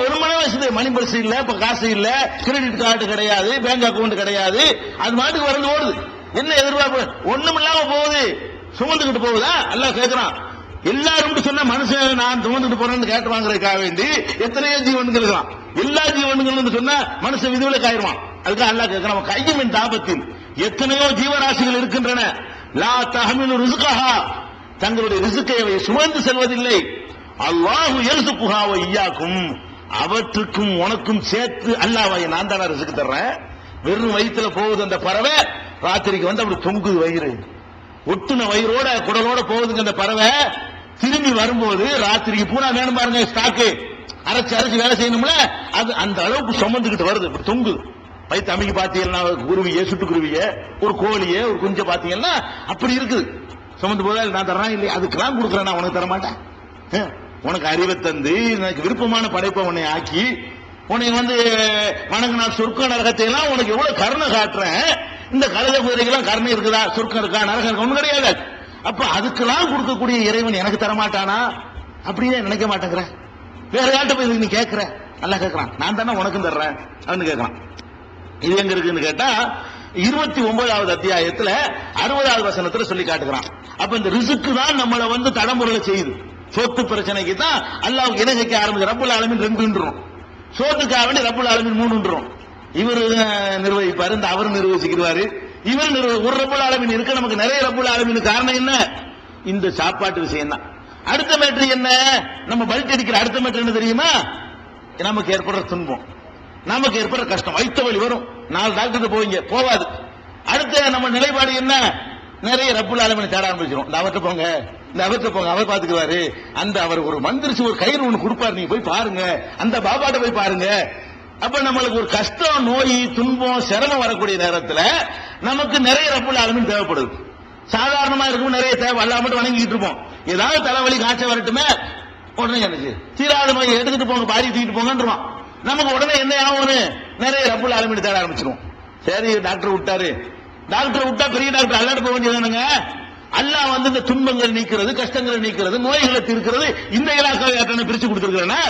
வெறுமனே வசதி, மணி பரிசு இல்ல, இப்ப காசு இல்ல, கிரெடிட் கார்டு கிடையாது, பேங்க் அக்கௌண்ட் கிடையாது, அது மாட்டுக்கு வந்து ஓடுது. என்ன எதிர்பார்ப்பு? ஒண்ணும் இல்லாம போகுது, சுமந்துக்கிட்டு போகுதா? எல்லாம் கேட்கிறான். எல்லாரும் சொன்னா மனுஷன் நான் சுமந்துட்டு போறேன்னு கேட்டு வாங்குறதுக்காக வேண்டி எத்தனையோ ஜீவன்கள் இருக்கான். எல்லா ஜீவன்கள் சொன்னா மனுஷன் விதிவிலக்கு ஆயிடுவான். அதுக்காக அல்லா கேட்கிறான், கையின் தாபத்தில் எத்தனையோ ஜீவராசிகள் இருக்கின்றன, லா தஹ்மிலு ரிஸ்கஹா, தங்களுடைய ரிஸ்கை அவை சுமந்து செல்வதில்லை. அல்லாஹு யர்சுகுஹா வ இய்யாக்கும், அவற்றுக்கும் உனக்கும் சேர்த்து அல்லாஹ் நான் தான ரிஸ்க் தர்றேன். வெறும் வயிற்றுல போகுது அந்த பறவை, ராத்திரிக்கு வந்து அப்படி தொங்குது வயிறு, ஒட்டுன வயிறோட குடலோட போகுதுங்க அந்த பறவை. திரும்பி வரும்போது ராத்திரிக்கு பூரா வேணும் பாருங்க ஸ்டாக்கு, அரைச்சு அரைச்சு வேலை செய்யணும்ல, அது அந்த அளவுக்கு சுமந்துக்கிட்டு வருது, இப்படி தொங்குது. வயிற்று அமைக்க பாத்தீங்கன்னா குருவிய, சுட்டுக்குருவிய, ஒரு கோழிய, ஒரு குஞ்ச பாத்தீங்கன்னா அப்படி இருக்குது. சுமந்து போதா நான் தர்றேன் இல்லையா, அதுக்கெல்லாம் கொடுக்குறேன், நான் உனக்கு தர மாட்டேன். உனக்கு அறிவை தந்து எனக்கு விருப்பமான படைப்பை உன்னை ஆக்கி உன்னை வந்து வணங்கினா சொர்க்க நரகத்தை எல்லாம் உனக்கு எவ்வளவு கருணை காட்டுறேன். இந்த கழுத குதிரைக்கெல்லாம் கருணை இருக்குதா, சொர்க்கம் இருக்கா, நரகம் இருக்கா, ஒண்ணு கிடையாது. அப்ப அதுக்கெல்லாம் கொடுக்கக்கூடிய இறைவன் எனக்கு தரமாட்டானா அப்படியே நினைக்க மாட்டேங்கிறேன். வேற யார்கிட்ட போய் நீ கேட்கிற? நல்லா கேட்கறான், நான் தானே உனக்கும் தர்றேன் அப்படின்னு கேட்கறான். இது எங்க இருக்குன்னு கேட்டா 29வது அத்தியாயத்துல 60வது வசனத்துல சொல்லி காட்டுகிறான். அப்ப இந்த ரிஸ்க் தான் நம்மளை வந்து தடமுறையில செய்யுது. சொத்து பிரச்சனைக்கு தான் அல்லாஹ் இணை வைக்க ஆரம்பிச்சு, ரப்புல் ஆலமீன் 2ன்றோம், சோத்துக்காக வேண்டி ரப்புல் ஆலமீன் 3ன்றோம். இவர் நிர்வகிப்பாரு, இந்த அவர் நிர்வகிக்கிறாரு, இவர் ஒரு ரப்புல் ஆலமீன் இருக்கு, நமக்கு நிறைய ரப்புல் ஆலமீன். காரணம் என்ன? இந்த சாப்பாட்டு விஷயம் தான். அடுத்த மேட்ரு என்ன? நம்ம பல்ட் அடிக்கிற அடுத்த மேட்ரு என்ன தெரியுமா? நமக்கு ஏற்படுற துன்பம், நமக்கு ஏற்படுற கஷ்டம், வயிற்று வலி வரும், 4 டாக்டர் போவீங்க, போவாது. அடுத்த நம்ம நிலைப்பாடு என்ன? நிறைய ரப்புல் ஆலமீனை தேட ஆரம்பிச்சிடும். இந்த அவர்கிட்ட போங்க, இந்த அவர்கிட்ட போங்க, அவர் பாத்துக்குவாரு, அந்த அவர் ஒரு மந்திரிச்சு ஒரு கயிறு ஒண்ணு கொடுப்பாரு, நீங்க போய் பாருங்க, அந்த பாபாட்ட போய் பாருங்க. அப்ப நம்மளுக்கு ஒரு கஷ்டம், நோய், துன்பம், சிரமம் வரக்கூடிய நேரத்துல நமக்கு நிறைய ரப்புல் ஆலமீன் தேவைப்படுது. சாதாரணமா இருக்கும் நிறைய தேவை, அல்லாஹ் மட்டும் வணங்கிட்டு இருப்போம். ஏதாவது தலைவலி காய்ச்சல் வரட்டுமே, உடனே எனக்கு தீராத நோய் எடுத்துட்டு போங்க, பாடி தூக்கிட்டு போங்கன்றான். நமக்கு உடனே என்ன ஆகும்னு நிறைய ரப்புல் ஆலமீன் தேட ஆரம்பிச்சிடும். சரி டாக்டர் விட்டாரு, டாக்டர் விட்டா பெரிய டாக்டர் அல்லாட்ட போக வேண்டியதானுங்க. அல்லாஹ் வந்து இந்த துன்பங்களை நீக்கிறது, கஷ்டங்களை நீக்கிறது, நோய்களை தீர்க்கிறது இந்த இலாக்காவை பிரிச்சு கொடுத்திருக்கிறேன்னா,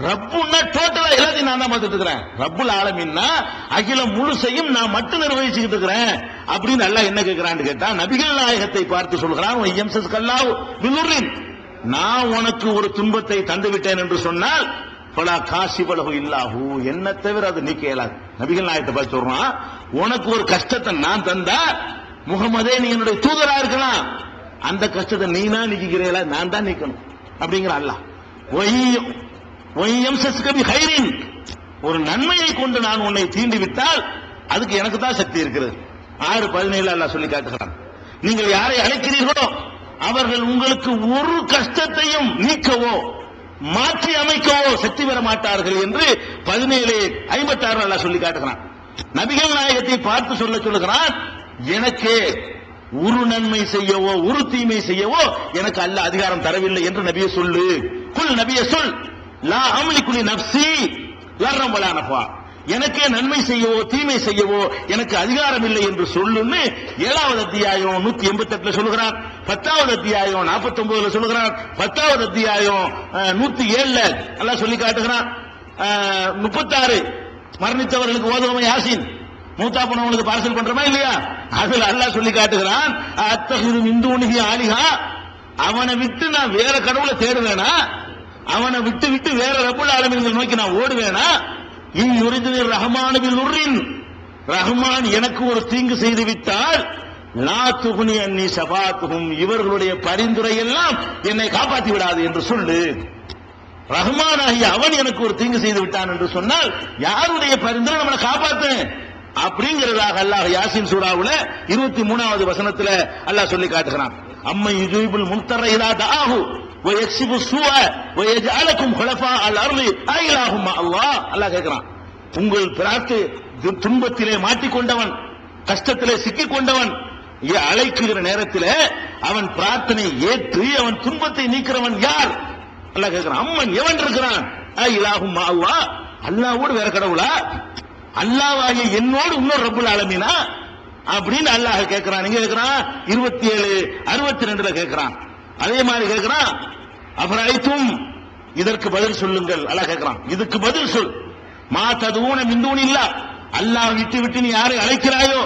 ரப்புன்னா டோட்டலா எல்லாத்தையும் நான் தான் பார்த்துட்டு இருக்கிறேன். ரப்புல் ஆலமீன்னா அகிலம் முழுசையும் நான் மட்டும் நிர்வகிச்சுக்கிட்டு இருக்கிறேன் அப்படின்னு அல்லாஹ் என்ன கேட்கிறான்னு கேட்டா, நபிகள் நாயகத்தை பார்த்து சொல்கிறான், நான் உனக்கு ஒரு துன்பத்தை தந்து விட்டேன் என்று சொன்னால் பலா காசிபலகு இல்லாஹு, என்ன தவிர அது நீக்க இயலாது. நபிகள் நாயகத்தை பார்த்து சொல்றான், உனக்கு ஒரு கஷ்டத்தை நான் தந்தா முகமதே நீ என்னுடைய தூதரா இருக்கலாம், அந்த கஷ்டத்தை நீனா நீக்கிறீங்களா, நான் தான் நீக்கணும் அப்படிங்கிற அல்லாஹ். ஒரு நன்மையை கொண்டு நான் உன்னை தீண்டி விட்டால் அதுக்கு எனக்கு தான் சக்தி இருக்கிறது. 6:17 அல்லாஹ் சொல்லி காட்டுகிறான், நீங்கள் யாரை அழைக்கிறீர்களோ அவர்கள் உங்களுக்கு ஒரு கஷ்டத்தையும் நீக்கவோ மாற்றி அமைக்கவோ சக்தி பெற மாட்டார்கள் என்று 17:56 அல்லாஹ் சொல்லி காட்டுகிறான். நபிகள் நாயகத்தை பார்த்து சொல்லுகிறான், எனக்கே ஒரு நன்மை செய்யவோ ஒரு தீமை செய்யவோ எனக்கு அல்லாஹ் அதிகாரம் தரவில்லை என்று நபியே சொல்லு. குல் நபியே சொல், லா அம்லிகு லி நஃப்ஸி லர்ரம் வலா நஃபா, எனக்கே நன்மை செய்யவோ தீமை செய்யவோ எனக்கு அதிகாரம் இல்லை என்று சொல்லுன்னு 7வது அத்தியாயம் 188 சொல்லுகிறான். 10வது அத்தியாயம் 49 சொல்லுகிறான். 10வது அத்தியாயம் 107 எல்லாம் சொல்லி காட்டுகிறான். 36 மரணித்தவர்களுக்கு ஓதுவமை யாசின், மூத்தா போனவங்களுக்கு பார்சல் பண்றோமா இல்லையா, அதுல அல்லாஹ் சொல்லி காட்டுகிறான், அத்தஹிரு மின் தூனிஹி ஆலிஹா, அவனை விட்டு நான் வேற கடவுளை தேடுவேனா, அவனை விட்டு விட்டு வேற ரப்புல் ஆலமீனை நோக்கி நான் ஓடுவேனா, ரஹ்மான் எனக்கு ஒரு தீங்கு செய்து விட்டால் லா துகுனி அன்னி ஷஃபாத்துஹும், இவர்களுடைய பரிந்துரை எல்லாம் என்னை காப்பாற்றி விடாது என்று சொல்லு. ரஹ்மான் ஆகிய அவன் எனக்கு ஒரு தீங்கு செய்து விட்டான் என்று சொன்னால் யாருடைய பரிந்துரை நம்மளை காப்பாத்து அப்படிங்கிறதாக அல்லாஹ் யாசின் சூராவுல 23வது வசனத்துல அல்லாஹ் சொல்லி காட்டுகிறான். அம்மை யுஜீபுல் முன்தர இலா தஆஹு வ யக்ஷிபு ஸூஅ வ யஜ்அலகும் குலஃபா அல் அர்லி ஐலாஹும் அல்லாஹ். அல்லாஹ் கேட்கிறான், உங்கள் பிரார்த்து துன்பத்திலே மாட்டிக்கொண்டவன், கஷ்டத்திலே சிக்கிக் கொண்டவன் அழைக்கிற நேரத்தில் அவன் பிரார்த்தனை ஏற்று அவன் துன்பத்தை நீக்கிறவன் யார்? அல்லாஹ் கேட்கிறான். அம்மன் எவன் இருக்கிறான்? ஐலாஹும் அல்லாஹ், அல்லாஹ்வோடு வேற கடவுளா? அல்லாஹ்வாகிய என்னோடு இன்னொரு ரப்புல் ஆலமீனா அப்படின்னு அல்லாஹ் கேட்கிறான். நீங்க கேட்கிறான் 27:62 கேட்கிறான். அதே மாதிரி கேட்கிறான், அஃபரைத்தும், இதற்கு பதில் சொல்லுங்கள். அல்லாஹ் கேட்கிறான், இதுக்கு பதில் சொல். மா ததுன மின் தூனில்லா, அல்லாஹ் விட்டு விட்டு நீ யாரை அழைக்கிறாயோ,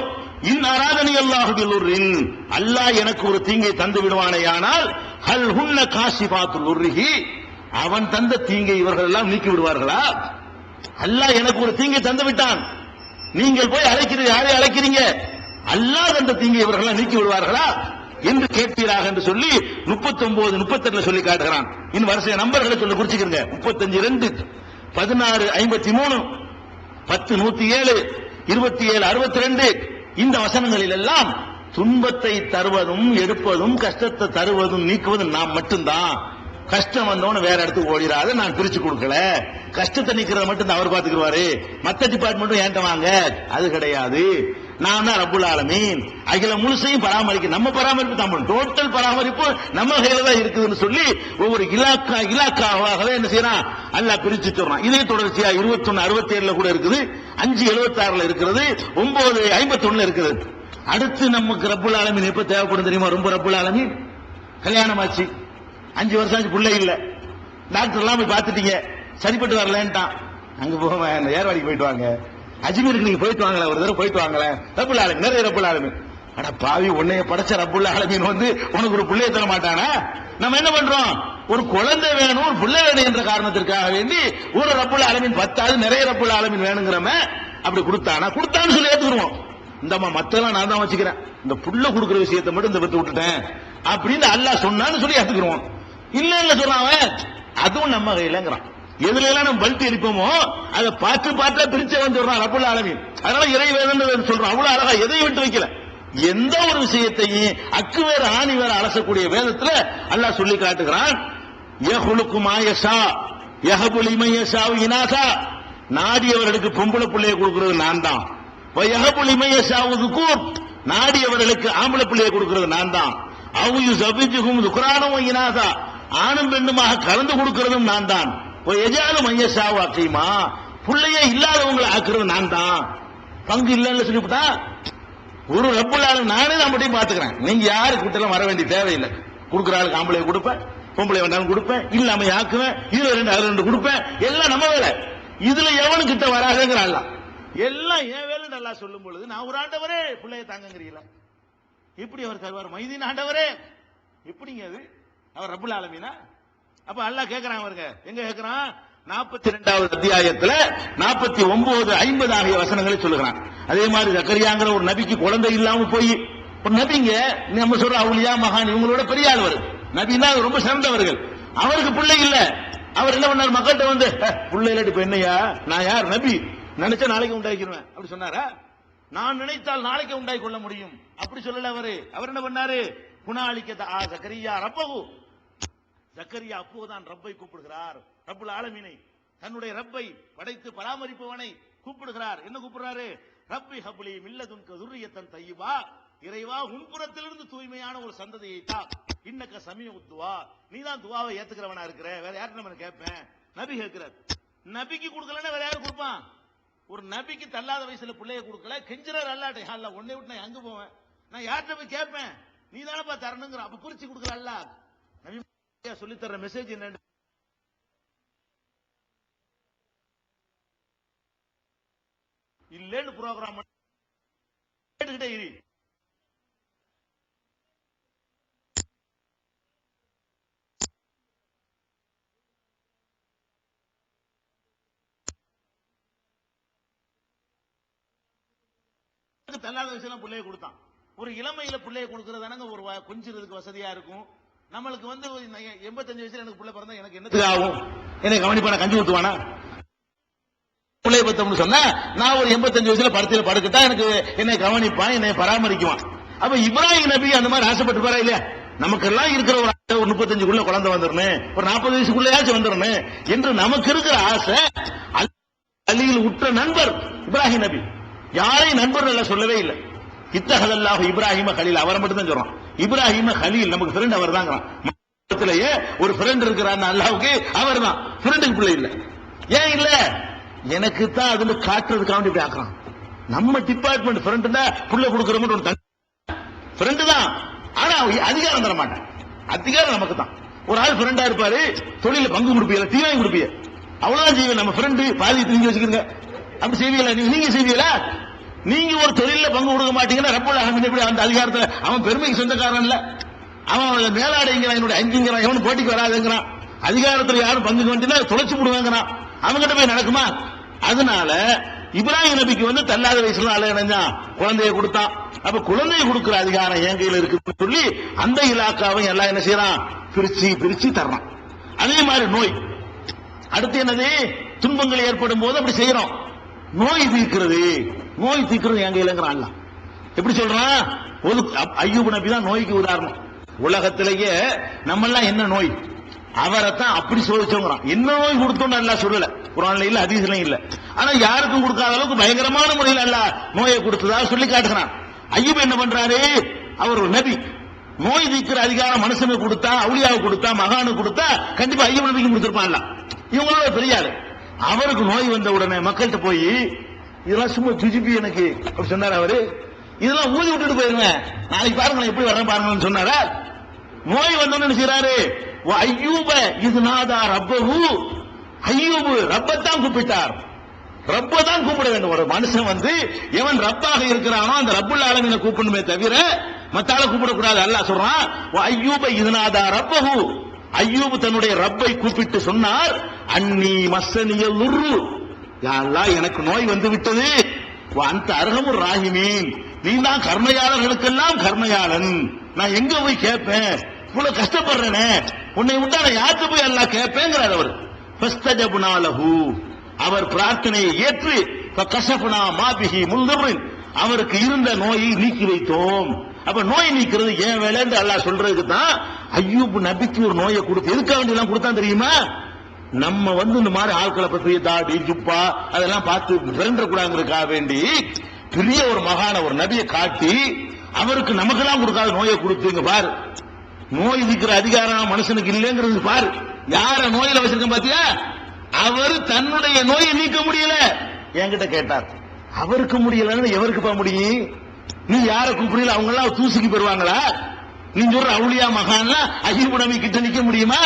இன் அராதனி அல்லாஹு பில்லுர்ரின், அல்லாஹ் எனக்கு ஒரு தீங்கை தந்து விடுவானேயானால் ஹல் ஹுன்ன காஷிஃபாத்துல் உர்ரிஹி, அவன் தந்த தீங்கை இவர்கள் எல்லாம் நீக்கி விடுவார்களா? அல்லாஹ் எனக்கு ஒரு தீங்கை தந்து விட்டான், நீங்கள் போய் அழைக்கிறீங்க, யாரை அழைக்கிறீங்க? அல்லாஹ் அந்த தீங்கை இவர்கள் நீக்கி விடுவார்களா என்று கேட்பீராக என்று சொல்லி 39, 38 சொல்லி காட்டுகிறான். இன்னும் வரிசை நம்பர்களை சொல்லி குறிச்சுக்கிறங்க. 35, 2, 16, 53, 10, 107, 27, 62 இந்த வசனங்களில் எல்லாம் துன்பத்தை தருவதும் எடுப்பதும் கஷ்டத்தை தருவதும் நீக்குவதும் நாம் மட்டும்தான். கஷ்டம் வந்தவன வேற இடத்துக்கு ஓடிடாத, நான் பிரிச்சு கொடுக்கல. கஷ்டத்தை நீக்கிறத மட்டும் அவர் பாத்துக்குவாரு, மத்த டிபார்ட்மெண்ட்டும் ஏன்ட்ட வாங்க, அது கிடையாது. நான் தான் ரப்புல் ஆலமீன், அகில முழுசையும் பராமரிக்க, நம்ம பராமரிப்பு தான், டோட்டல் பராமரிப்பு நம்ம கையில தான் இருக்குதுன்னு சொல்லி ஒவ்வொரு இலாக்காவாகவே என்ன செய்யறான் அல்லாஹ் பிரிச்சு சொல்றான். இதே தொடர்ச்சியா 21, 67 கூட இருக்குது, 5, 76 இருக்கிறது, 9, 51 இருக்குது. அடுத்து நமக்கு ரப்புல் ஆலமீன் எப்ப தேவைப்படும் தெரியுமா? ரொம்ப ரப்புல் ஆலமீன் கல்யாணம் ஆச்சு, 5 வருஷம் ஆச்சு, பிள்ளை இல்ல, டாக்டர் எல்லாம் போய் பார்த்துட்டீங்க, சரிப்பட்டு வரலன்ட்டான். அங்க போவேன், ஏர்வாடிக்கு போயிட்டு வாங்க, அஜ்மீருக்கு நீங்க போயிட்டு வாங்கல, ஒரு தடவை போயிட்டு வாங்கல. ரப்புல் ஆலமீன், நிறைய ரப்புல் ஆலமீன். அட பாவி, உன்னைய படைச்ச ரப்புல் ஆலமீன் உனக்கு ஒரு பிள்ளைய தர மாட்டானா? நம்ம என்ன பண்றோம்? ஒரு குழந்தை வேணும், ஒரு பிள்ளை வேணும் என்ற காரணத்திற்காக வேண்டி ஒரு ரப்புல் ஆலமீன் 10 நிறைய ரப்புல் ஆலமீன் வேணுங்கிறம அப்படி கொடுத்தான்னு சொல்லி ஏத்துக்குருவோம். இந்தம்மா மத்தெல்லாம் நான் தான் வச்சுக்கிறேன், இந்த புள்ள கொடுக்கிற விஷயத்தை மட்டும் இந்த பத்தி விட்டுட்டேன் அப்படின்னு அல்லாஹ் சொன்னான்னு சொல்லி ஏத்துக்குருவோம். இல்ல சொல்றான், அதுவும் நம்ம கையிலங்கிறான். எதுல எல்லாம் நம்ம பல்ட்டி அடிப்போமோ அதை பார்த்து பிரிச்சு வந்துடுறான் ரப்புல் ஆலமீன். அதனால இறை வேதம் சொல்றான், அவ்வளவு அழகா எதையும் விட்டு வைக்கல. எந்த ஒரு விஷயத்தையும் அக்கு வேற ஆணி வேற அலசக்கூடிய வேதத்துல அல்லாஹ் சொல்லி காட்டுகிறான். யஹ்லுகு மா யஷா யஹபு லிமன் யஷா இனாசா, நாடியவர்களுக்கு பொம்பளை பிள்ளையை கொடுக்கிறது நான் தான். யஹபு லிமன் யஷா ذுகூர், நாடியவர்களுக்கு ஆம்பளை பிள்ளையை கொடுக்கிறது நான் தான். அவு யுஸபிஜுஹும் ذுக்ரானவ இனாசா, ஆணும் பெண்ணுமாக கலந்து கொடுக்கிறதும் நான் தான். எஜாலு மையஷா வாக்கியமா, பிள்ளையே இல்லாதவங்களை ஆக்குறது நான் தான். பங்கு இல்லைன்னு சொல்லிவிட்டா ஒரு ரப்புல் ஆலமீன் நானே தான் மட்டும் பாத்துக்கிறேன். நீங்க யாரு கூட்டலாம் வர வேண்டிய தேவையில்லை. கொடுக்குற ஆளுக்கு ஆம்பளை கொடுப்பேன், பொம்பளை வேண்டாலும் கொடுப்பேன், இல்லாம ஆக்குவேன், இதுல 2 கொடுப்பேன், எல்லாம் நம்ம வேலை. இதுல எவனு கிட்ட வராதுங்கிறான். எல்லாம் என் வேலை நல்லா சொல்லும் பொழுது நான் ஒரு ஆண்டவரே பிள்ளைய தாங்கங்கிறீங்களா? எப்படி அவர் தருவார்? மைதீன் ஆண்டவரே எப்படிங்க அது? அவர் ரப்புல் ஆலமீனா? அப்ப அல்லாஹ் கேட்கிறான், அவருங்க எங்க கேட்கிறான்? 42வது அத்தியாயத்துல 49, 50 ஆகிய வசனங்களை சொல்லுகிறான். அதே மாதிரி ஜக்கரியாங்கிற ஒரு நபிக்கு குழந்தை இல்லாம போய், ஒரு நபிங்க நம்ம சொல்ற அவுலியா மகான் இவங்களோட பெரிய ஆள் நபின்னா ரொம்ப சிறந்தவர்கள், அவருக்கு பிள்ளை இல்ல. அவர் என்ன பண்ணார்? மக்கள்கிட்ட வந்து பிள்ளை இல்லாட்டி இப்ப என்னையா, நான் யார்? நபி, நினைச்சா நாளைக்கு உண்டாக்கிடுவேன் அப்படி சொன்னாரா? நான் நினைத்தால் நாளைக்கு உண்டாக்கி கொள்ள முடியும் அப்படி சொல்லல அவரு. அவர் என்ன பண்ணாரு? குணாலிக்க ஜக்கரியா ரப்பகு, ஜக்கரியா அப்போதான் ரப்பை கூப்பிடுகிறார், ரப்புல் ஆலமீனை, தன்னுடைய ரப்பை படைத்து பராமரிப்பவனை கூப்பிடுகிறார். என்ன கூப்பிடுறாரு? ரப்பி ஹப்லி மில்லதுன்க துர்ரியத்தன் தையிபா, இறைவா உன்புறத்திலிருந்து தூய்மையான ஒரு சந்ததியை தா, இன்னக்க சமீஉத் துஆ, நீதான் துஆவை ஏத்துக்கிறவனா இருக்கிற, வேற யார்ட்ட நம்ம கேட்பேன்? நபி கேட்கிறார். நபிக்கு கொடுக்கலன்னா வேற யாரு கொடுப்பான்? ஒரு நபிக்கு தள்ளாத வயசுல பிள்ளைய கொடுக்கல, கெஞ்சுறாரு அல்லாஹ்ட்ட, யா அல்லாஹ் உன்னை விட்டு நான் எங்க போவேன், நான் யார்கிட்ட போய் கேட்பேன், நீ தானப்பா தரணுங்கிற. அப்ப பிரிச்சு கொடுக்குற அல்லாஹ். நபி சொல்லி தர்ற மெசேஜ் என்ன? இல்லன்னு ப்ரோக்ராம் கேட்டுக்கிட்டே இரு. தள்ளாத வயசுல பிள்ளைய கொடுத்தான். ஒரு இளமையில பிள்ளைய கொடுக்கறதானங்க ஒரு கொஞ்சிறதுக்கு வசதியா இருக்கும். நம்மளுக்கு 85 வயசுல எனக்கு பிள்ளை பிறந்தா எனக்கு என்ன ஆகும்? என்னை கவனிப்பான கஞ்சி ஊத்துவானா? பிள்ளைய பத்தம்னு சொன்னா நான் ஒரு 85 வயசுல படுத்தையில படுக்கட்டா எனக்கு என்னை கவனிப்பான், என்னை பராமரிக்குவான். அப்ப இப்ராஹிம் நபி அந்த மாதிரி ஆசைப்பட்டு போறா இல்லையா? நமக்கு எல்லாம் இருக்கிற ஒரு 35க்குள்ள குழந்தை வந்துடணும், ஒரு 40 வயசுக்குள்ளயாச்சும் வந்துடணும் என்று நமக்கு இருக்கிற ஆசை. அலியில் உற்ற நண்பர் இப்ராஹிம் நபி, யாரையும் நண்பர் நல்லா சொல்லவே இல்லை. இத்தஹதல்லாஹு இப்ராஹிம கலீல், அவரை மட்டும் தான் சொல்றான். இப்ராஹிம கலீல், நமக்கு ஃப்ரெண்ட் அவர் தான். ஒரு ஃப்ரெண்ட் இருக்கிறார் அல்லாஹ்வுக்கு, அவர் தான். ஃப்ரெண்டுக்கு பிள்ளை இல்ல. ஏன் இல்ல? எனக்கு தான் அதுல காட்டுறதுக்காக இப்படி ஆக்குறான். நம்ம டிபார்ட்மெண்ட் ஃப்ரெண்ட் தான் புள்ள கொடுக்கறோம், ஃப்ரெண்டு தான். ஆனா அதிகாரம் தர மாட்டேன், அதிகாரம் நமக்கு தான். ஒரு ஆள் ஃப்ரெண்டா இருப்பாரு, தொழில பங்கு கொடுப்பீங்க, டீ வாங்கி கொடுப்பீங்க, அவ்வளவுதான் செய்வேன். நம்ம ஃப்ரெண்டு பாதி நீங்க வச்சுக்கோங்க, அப்படி செய்வீங்களா? நீங்க செய்வீங்களா? நீங்க ஒரு தொழில பங்கு கொடுக்க மாட்டீங்கன்னா ரப்புல் ஆலமீன் எப்படி அந்த அதிகாரத்துல? அவன் பெருமைக்கு சொந்தக்காரன் இல்ல, அவன் மேலாடைங்கிறான், என்னுடைய அங்கிங்கிறான், எவனும் போட்டிக்கு வராதுங்கிறான். அதிகாரத்துல யாரும் பங்கு வந்துட்டா தொலைச்சு விடுவாங்கிறான். அவங்ககிட்ட போய் நடக்குமா? அதனால இப்ராஹிம் நபிக்கு வந்து தள்ளாத வயசுல அல்ல நினைஞ்சான் குழந்தைய கொடுத்தான். அப்ப குழந்தைய கொடுக்கிற அதிகாரம் என் கையில இருக்குன்னு சொல்லி அந்த இலாக்காவை எல்லாம் என்ன செய்யறான், பிரிச்சு பிரிச்சு தர்றான். அதே மாதிரி நோய், அடுத்து என்னது, துன்பங்கள் ஏற்படும் போது அப்படி செய்யறோம். நோய் தீர்க்கிறது என் கையிலங்கிறான். எப்படி சொல்றான், ஐயூப் நபி தான் நோய்க்கு உதாரணம். உலகத்திலேயே நம்ம எல்லாம் என்ன நோய், அவரைத்தான் அப்படி சோதிச்சோங்கிறான். என்ன நோய் கொடுத்தோம் அல்ல சொல்லல, குர்ஆன்ல இல்ல, ஹதீஸ்ல இல்ல. ஆனா யாருக்கும் கொடுக்காத அளவுக்கு பயங்கரமான முறையில் அல்ல நோயை கொடுத்ததா சொல்லி காட்டுகிறான். ஐயூப் என்ன பண்றாரு, அவர் ஒரு நபி, நோய் தீர்க்கிற அதிகாரம் மனுஷனுக்கு கொடுத்தா, அவுலியாவுக்கு கொடுத்தா, மகானுக்கு கொடுத்தா கண்டிப்பா ஐயூப் நபிக்கு கொடுத்திருப்பான்ல. இவங்களோட பெரியாரு. அவருக்கு நோய் வந்த உடனே மக்கள்கிட்ட போய் இதெல்லாம் சும்மா ஜுஜிபி எனக்கு அப்படி சொன்னார். அவரு இதெல்லாம் ஊதி விட்டுட்டு போயிருவேன், நாளைக்கு பாருங்க எப்படி வர்றேன் பாருங்கன்னு சொன்னாரா. நோய் வந்தோன்னு செய்யறாரு, ஐயூப இது நாதா ரப்பஹு, ஐயூபு ரப்பத்தான் கூப்பிட்டார். ரப்ப தான் கூப்பிட வேண்டும். ஒரு மனுஷன் வந்து எவன் ரப்பாக இருக்கிறானோ அந்த ரப்புல் ஆலமீனை கூப்பிடணுமே தவிர மத்தால கூப்பிடக்கூடாது. அல்லாஹ் சொல்றான், ஐயூப இது நாதா ரப்பஹு, ஐயூப் தன்னுடைய ரப்பை கூப்பிட்டு சொன்னார், அன்னி மஸ்ஸனியல் லுர்ரு, யா அல்லாஹ் எனக்கு நோய் வந்து விட்டது, அந்த அர்ஹமுர் ராஹிமீன், நீ தான் கருணையாளர்களுக்கெல்லாம் கருணையாளன், நான் எங்க போய் கேட்பேன், இவ்வளவு கஷ்டப்படுறேனே, உன்னை விட்டா நான் யாருக்கு போய் அல்லாஹ் கேட்பேங்கிறார். அவர் ஃபஸ்தஜப்னா லஹு, அவர் பிரார்த்தனையை ஏற்று ஃபகஷஃப்னா மா பிஹி முல்துர்ரின், அவருக்கு இருந்த நோயை நீக்கி வைத்தோம். அப்ப நோய் நீக்கிறது ஏன் வேலைன்னு அல்லாஹ் சொல்றதுக்கு தான் ஐயூப் நபிக்கு ஒரு நோயை கொடுத்து, எதுக்காக வேண்டி எல்லாம் கொடுத்தான் தெரியுமா, நம்ம வந்து இந்த மாதிரி ஆட்களை பற்றி தாடி ஜுப்பா அதெல்லாம் பார்த்து விரண்டக்கூடாதுக்காக வேண்டி பெரிய ஒரு மகான ஒரு நபியை காட்டி அவருக்கு நமக்கெல்லாம் கொடுக்காத நோயை கொடுத்துங்க பாரு. நோய் இருக்கிற அதிகாரம் மனுஷனுக்கு இல்லைங்கிறது பாரு. யார நோயில வச்சிருக்க பாத்தியா, அவர் தன்னுடைய நோயை நீக்க முடியல, என்கிட்ட கேட்டார். அவருக்கு முடியலன்னு எவருக்கு முடியும், நீ யார கூப்பிடல, அவங்க எல்லாம் தூசிக்கு பெறுவாங்களா, நீ சொல்ற அவுலியா மகான்லாம் ஐயூப் நபி கிட்ட நிக்க முடியுமா,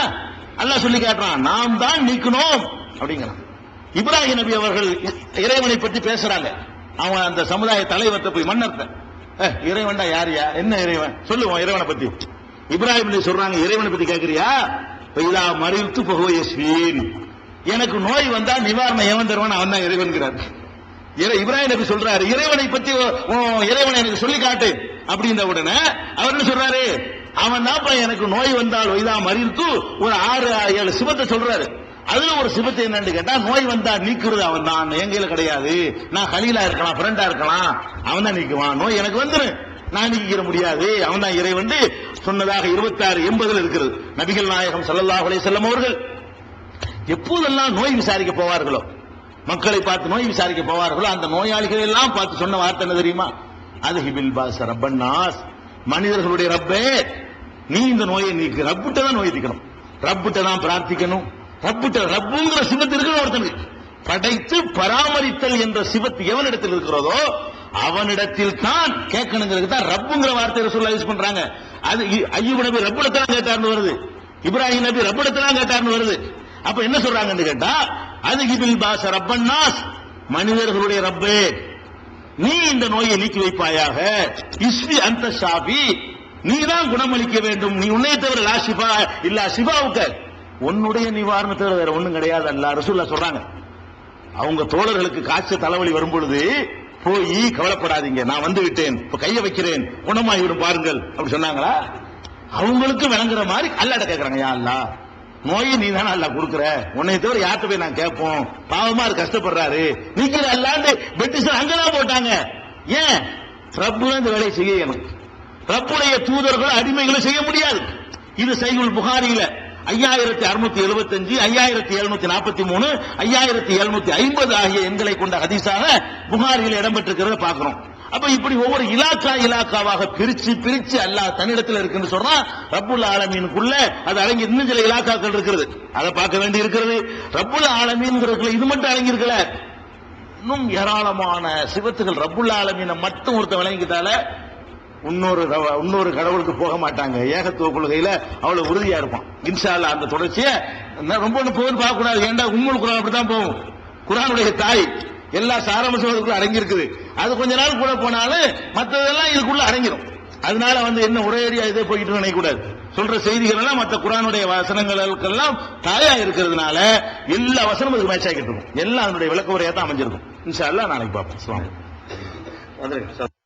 அல்லாஹ் சொல்லி காட்டுறான், நாம் தான் நீக்கணும் அப்படிங்கிறான். இப்ராஹிம் நபி அவர்கள் இறைவனை பற்றி பேசுறாங்க. அவன் அந்த சமுதாய தலைவர்கிட்ட போய், மன்னர்த்த இறைவன்டா யாரியா, என்ன இறைவன் சொல்லுவோம் இறைவனை பத்தி. இப்ராஹிம் நபி சொல்றாங்க, இறைவனை பத்தி கேட்கறியா, இதா மறித்து புகவயஸ்வீன், எனக்கு நோய் வந்தா நிவாரணம் எவன் தருவான், அவன் தான் இறைவன்கிறார். இப்ராஹிம் நபி சொல்றாரு, இறைவனை பத்தி இறைவனை எனக்கு சொல்லி காட்டு அப்படின்ற உடனே அவர் என்ன சொல்றாரு, அவன் தான் எனக்கு நோய் வந்தால் இதா மறித்து ஒரு 6-7 சிவத்தை சொல்றாரு. அதுல ஒரு சிவத்தை என்னன்னு கேட்டா, நோய் வந்தா நீக்கிறது அவன் தான், என் கையில கிடையாது, நான் கலீலா இருக்கலாம் ஃப்ரெண்டா இருக்கலாம், அவன் தான் நீக்குவான், நோய் எனக்கு வந்துரு நான் நீக்கிற முடியாது, அவன் தான் இறைவன் சொன்னதாக 26:80 இருக்கிறது. நபிகள் நாயகம் ஸல்லல்லாஹு அலைஹி வஸல்லம் அவர்கள் எப்போதெல்லாம் நோய் விசாரிக்க போவார்களோ, மக்களை பார்த்து நோய் விசாரிக்க போவார்களோ, அந்த நோயாளிகள் எல்லாம் பார்த்து சொன்ன வார்த்தை என்ன தெரியுமா, அதுஹிபில் பாஸ் ரப்பன்னாஸ், மனிதர்களுடைய ரப்பே நீ இந்த நோயை நீக்கு, ரப்பிட்ட தான் நோய் தீக்கணும், ரப்பிட்ட தான் பிரார்த்திக்கணும், ரப்புங்கிற சிவத்து இருக்கணும். ஒருத்தனுக்கு படைத்து பராமரித்தல் என்ற சிவத்து எவனிடத்தில் இருக்கிறதோ அவனிடத்தில் தான் கேட்கணுங்கிறது தான் ரப்புங்கிற வார்த்தை ரசூலுல்லாஹ் யூஸ் பண்றாங்க. அது ஐயூப் நபி ரப்பிடத்தான் கேட்டார்னு வருது, இப்ராஹிம் நபி ரப்பிடத்தான் கேட்டார்னு வருது. அப்ப என்ன சொல்றாங்கன்னு கேட்டா, அதுஹிபில் பாஸ் ரப்பன்னாஸ், மனிதர்களுடைய ரப்பே நீ இந்த நோயை நீக்கி வைப்பாயாக, இஸ்வி அந்த ஷாபி, நீ தான் குணமளிக்க வேண்டும், நீ உன்னை தவிர லா ஷிஃபா இல்லா ஷிஃபாவுக்க, உன்னுடைய நிவாரணத்தை வேற ஒண்ணும் கிடையாது அல்லாஹ் ரசூலுல்லாஹ் சொல்றாங்க. அவங்க தோழர்களுக்கு காய்ச்சல் தலைவலி வரும் பொழுது போய் கவலைப்படாதீங்க, நான் வந்து விட்டேன், இப்ப கையை வைக்கிறேன் குணமாகிவிடும் பாருங்கள் அப்படி சொன்னாங்களா, அவங்களுக்கு விளங்குற மாதிரி அல்லாஹ்ட்ட கேட்கறாங்க, யா அல்லாஹ் நோயை நீ தானே அல்லாஹ் கொடுக்குற, உன்னை தவிர யார்கிட்ட போய் நான் கேட்போம், பாவமா கஷ்டப்படுறாரு நீக்கிற அல்லாண்டு பெட்டிஷன் அங்கதான் போட்டாங்க. ஏன், ரப்பு இந்த வேலையை செய்யணும், ரப்புடைய தூதர்கள் அடிமைகளை செய்ய முடியாது. இது சஹீஹுல் புகாரியில 5675, 5743, 5750 ஆகிய எண்களை கொண்ட ஹதீஸாக புகாரியில் இடம்பெற்றிருக்கிறத பார்க்கிறோம். அப்ப இப்படி ஒவ்வொரு இலாக்காவாக பிரிச்சு பிரிச்சு அல்லாஹ் தன்னிடத்தில் இருக்குன்னு சொன்னா, ரப்புல் ஆலமீனுக்குள்ள அது அடங்கி இன்னும் சில இலாக்காக்கள் இருக்கிறது, அதை பார்க்க வேண்டி இருக்கிறது. ரப்புல் ஆலமீன்ங்கிறதுல இது மட்டும் அடங்கி இருக்கல, இன்னும் ஏராளமான சிவத்துகள். ரப்புல் ஆலமீனை மட்டும் ஒருத்த விளங்கிட்டால இன்னொரு கடவுளுக்கு போக மாட்டாங்க. ஏகத்துவ கொள்கையில அவ்வளவு உறுதியா இருப்பான். இன்ஷா அல்லாஹ் அந்த தொடர்ச்சியை ரொம்ப போகுன்னு பார்க்க கூடாது. ஏண்டா உம்முல் குர்ஆன் அப்படித்தான் போகும், குர்ஆனுடைய தாய் எல்லா சாராம்சங்களுக்குள்ள அடங்கி இருக்குது. அது கொஞ்ச நாள் கூட போனாலும் மற்றதெல்லாம் இதுக்குள்ள அடங்கிடும். அதனால என்ன ஒரே அடியா இதே போயிட்டு நினைக்க கூடாது. சொல்ற செய்திகள் எல்லாம் மற்ற குர்ஆனுடைய வசனங்களுக்கெல்லாம் தாயா இருக்கிறதுனால எல்லா வசனமும் அதுக்கு மேட்ச் ஆகிட்டு இருக்கும். எல்லாம் அதனுடைய விளக்க உரையா தான் அமைஞ்சிருக்கும். இன்ஷா அல்லாஹ் நாளைக்கு பார்ப்போம். அஸ்ஸலாமு அலைக்கும்.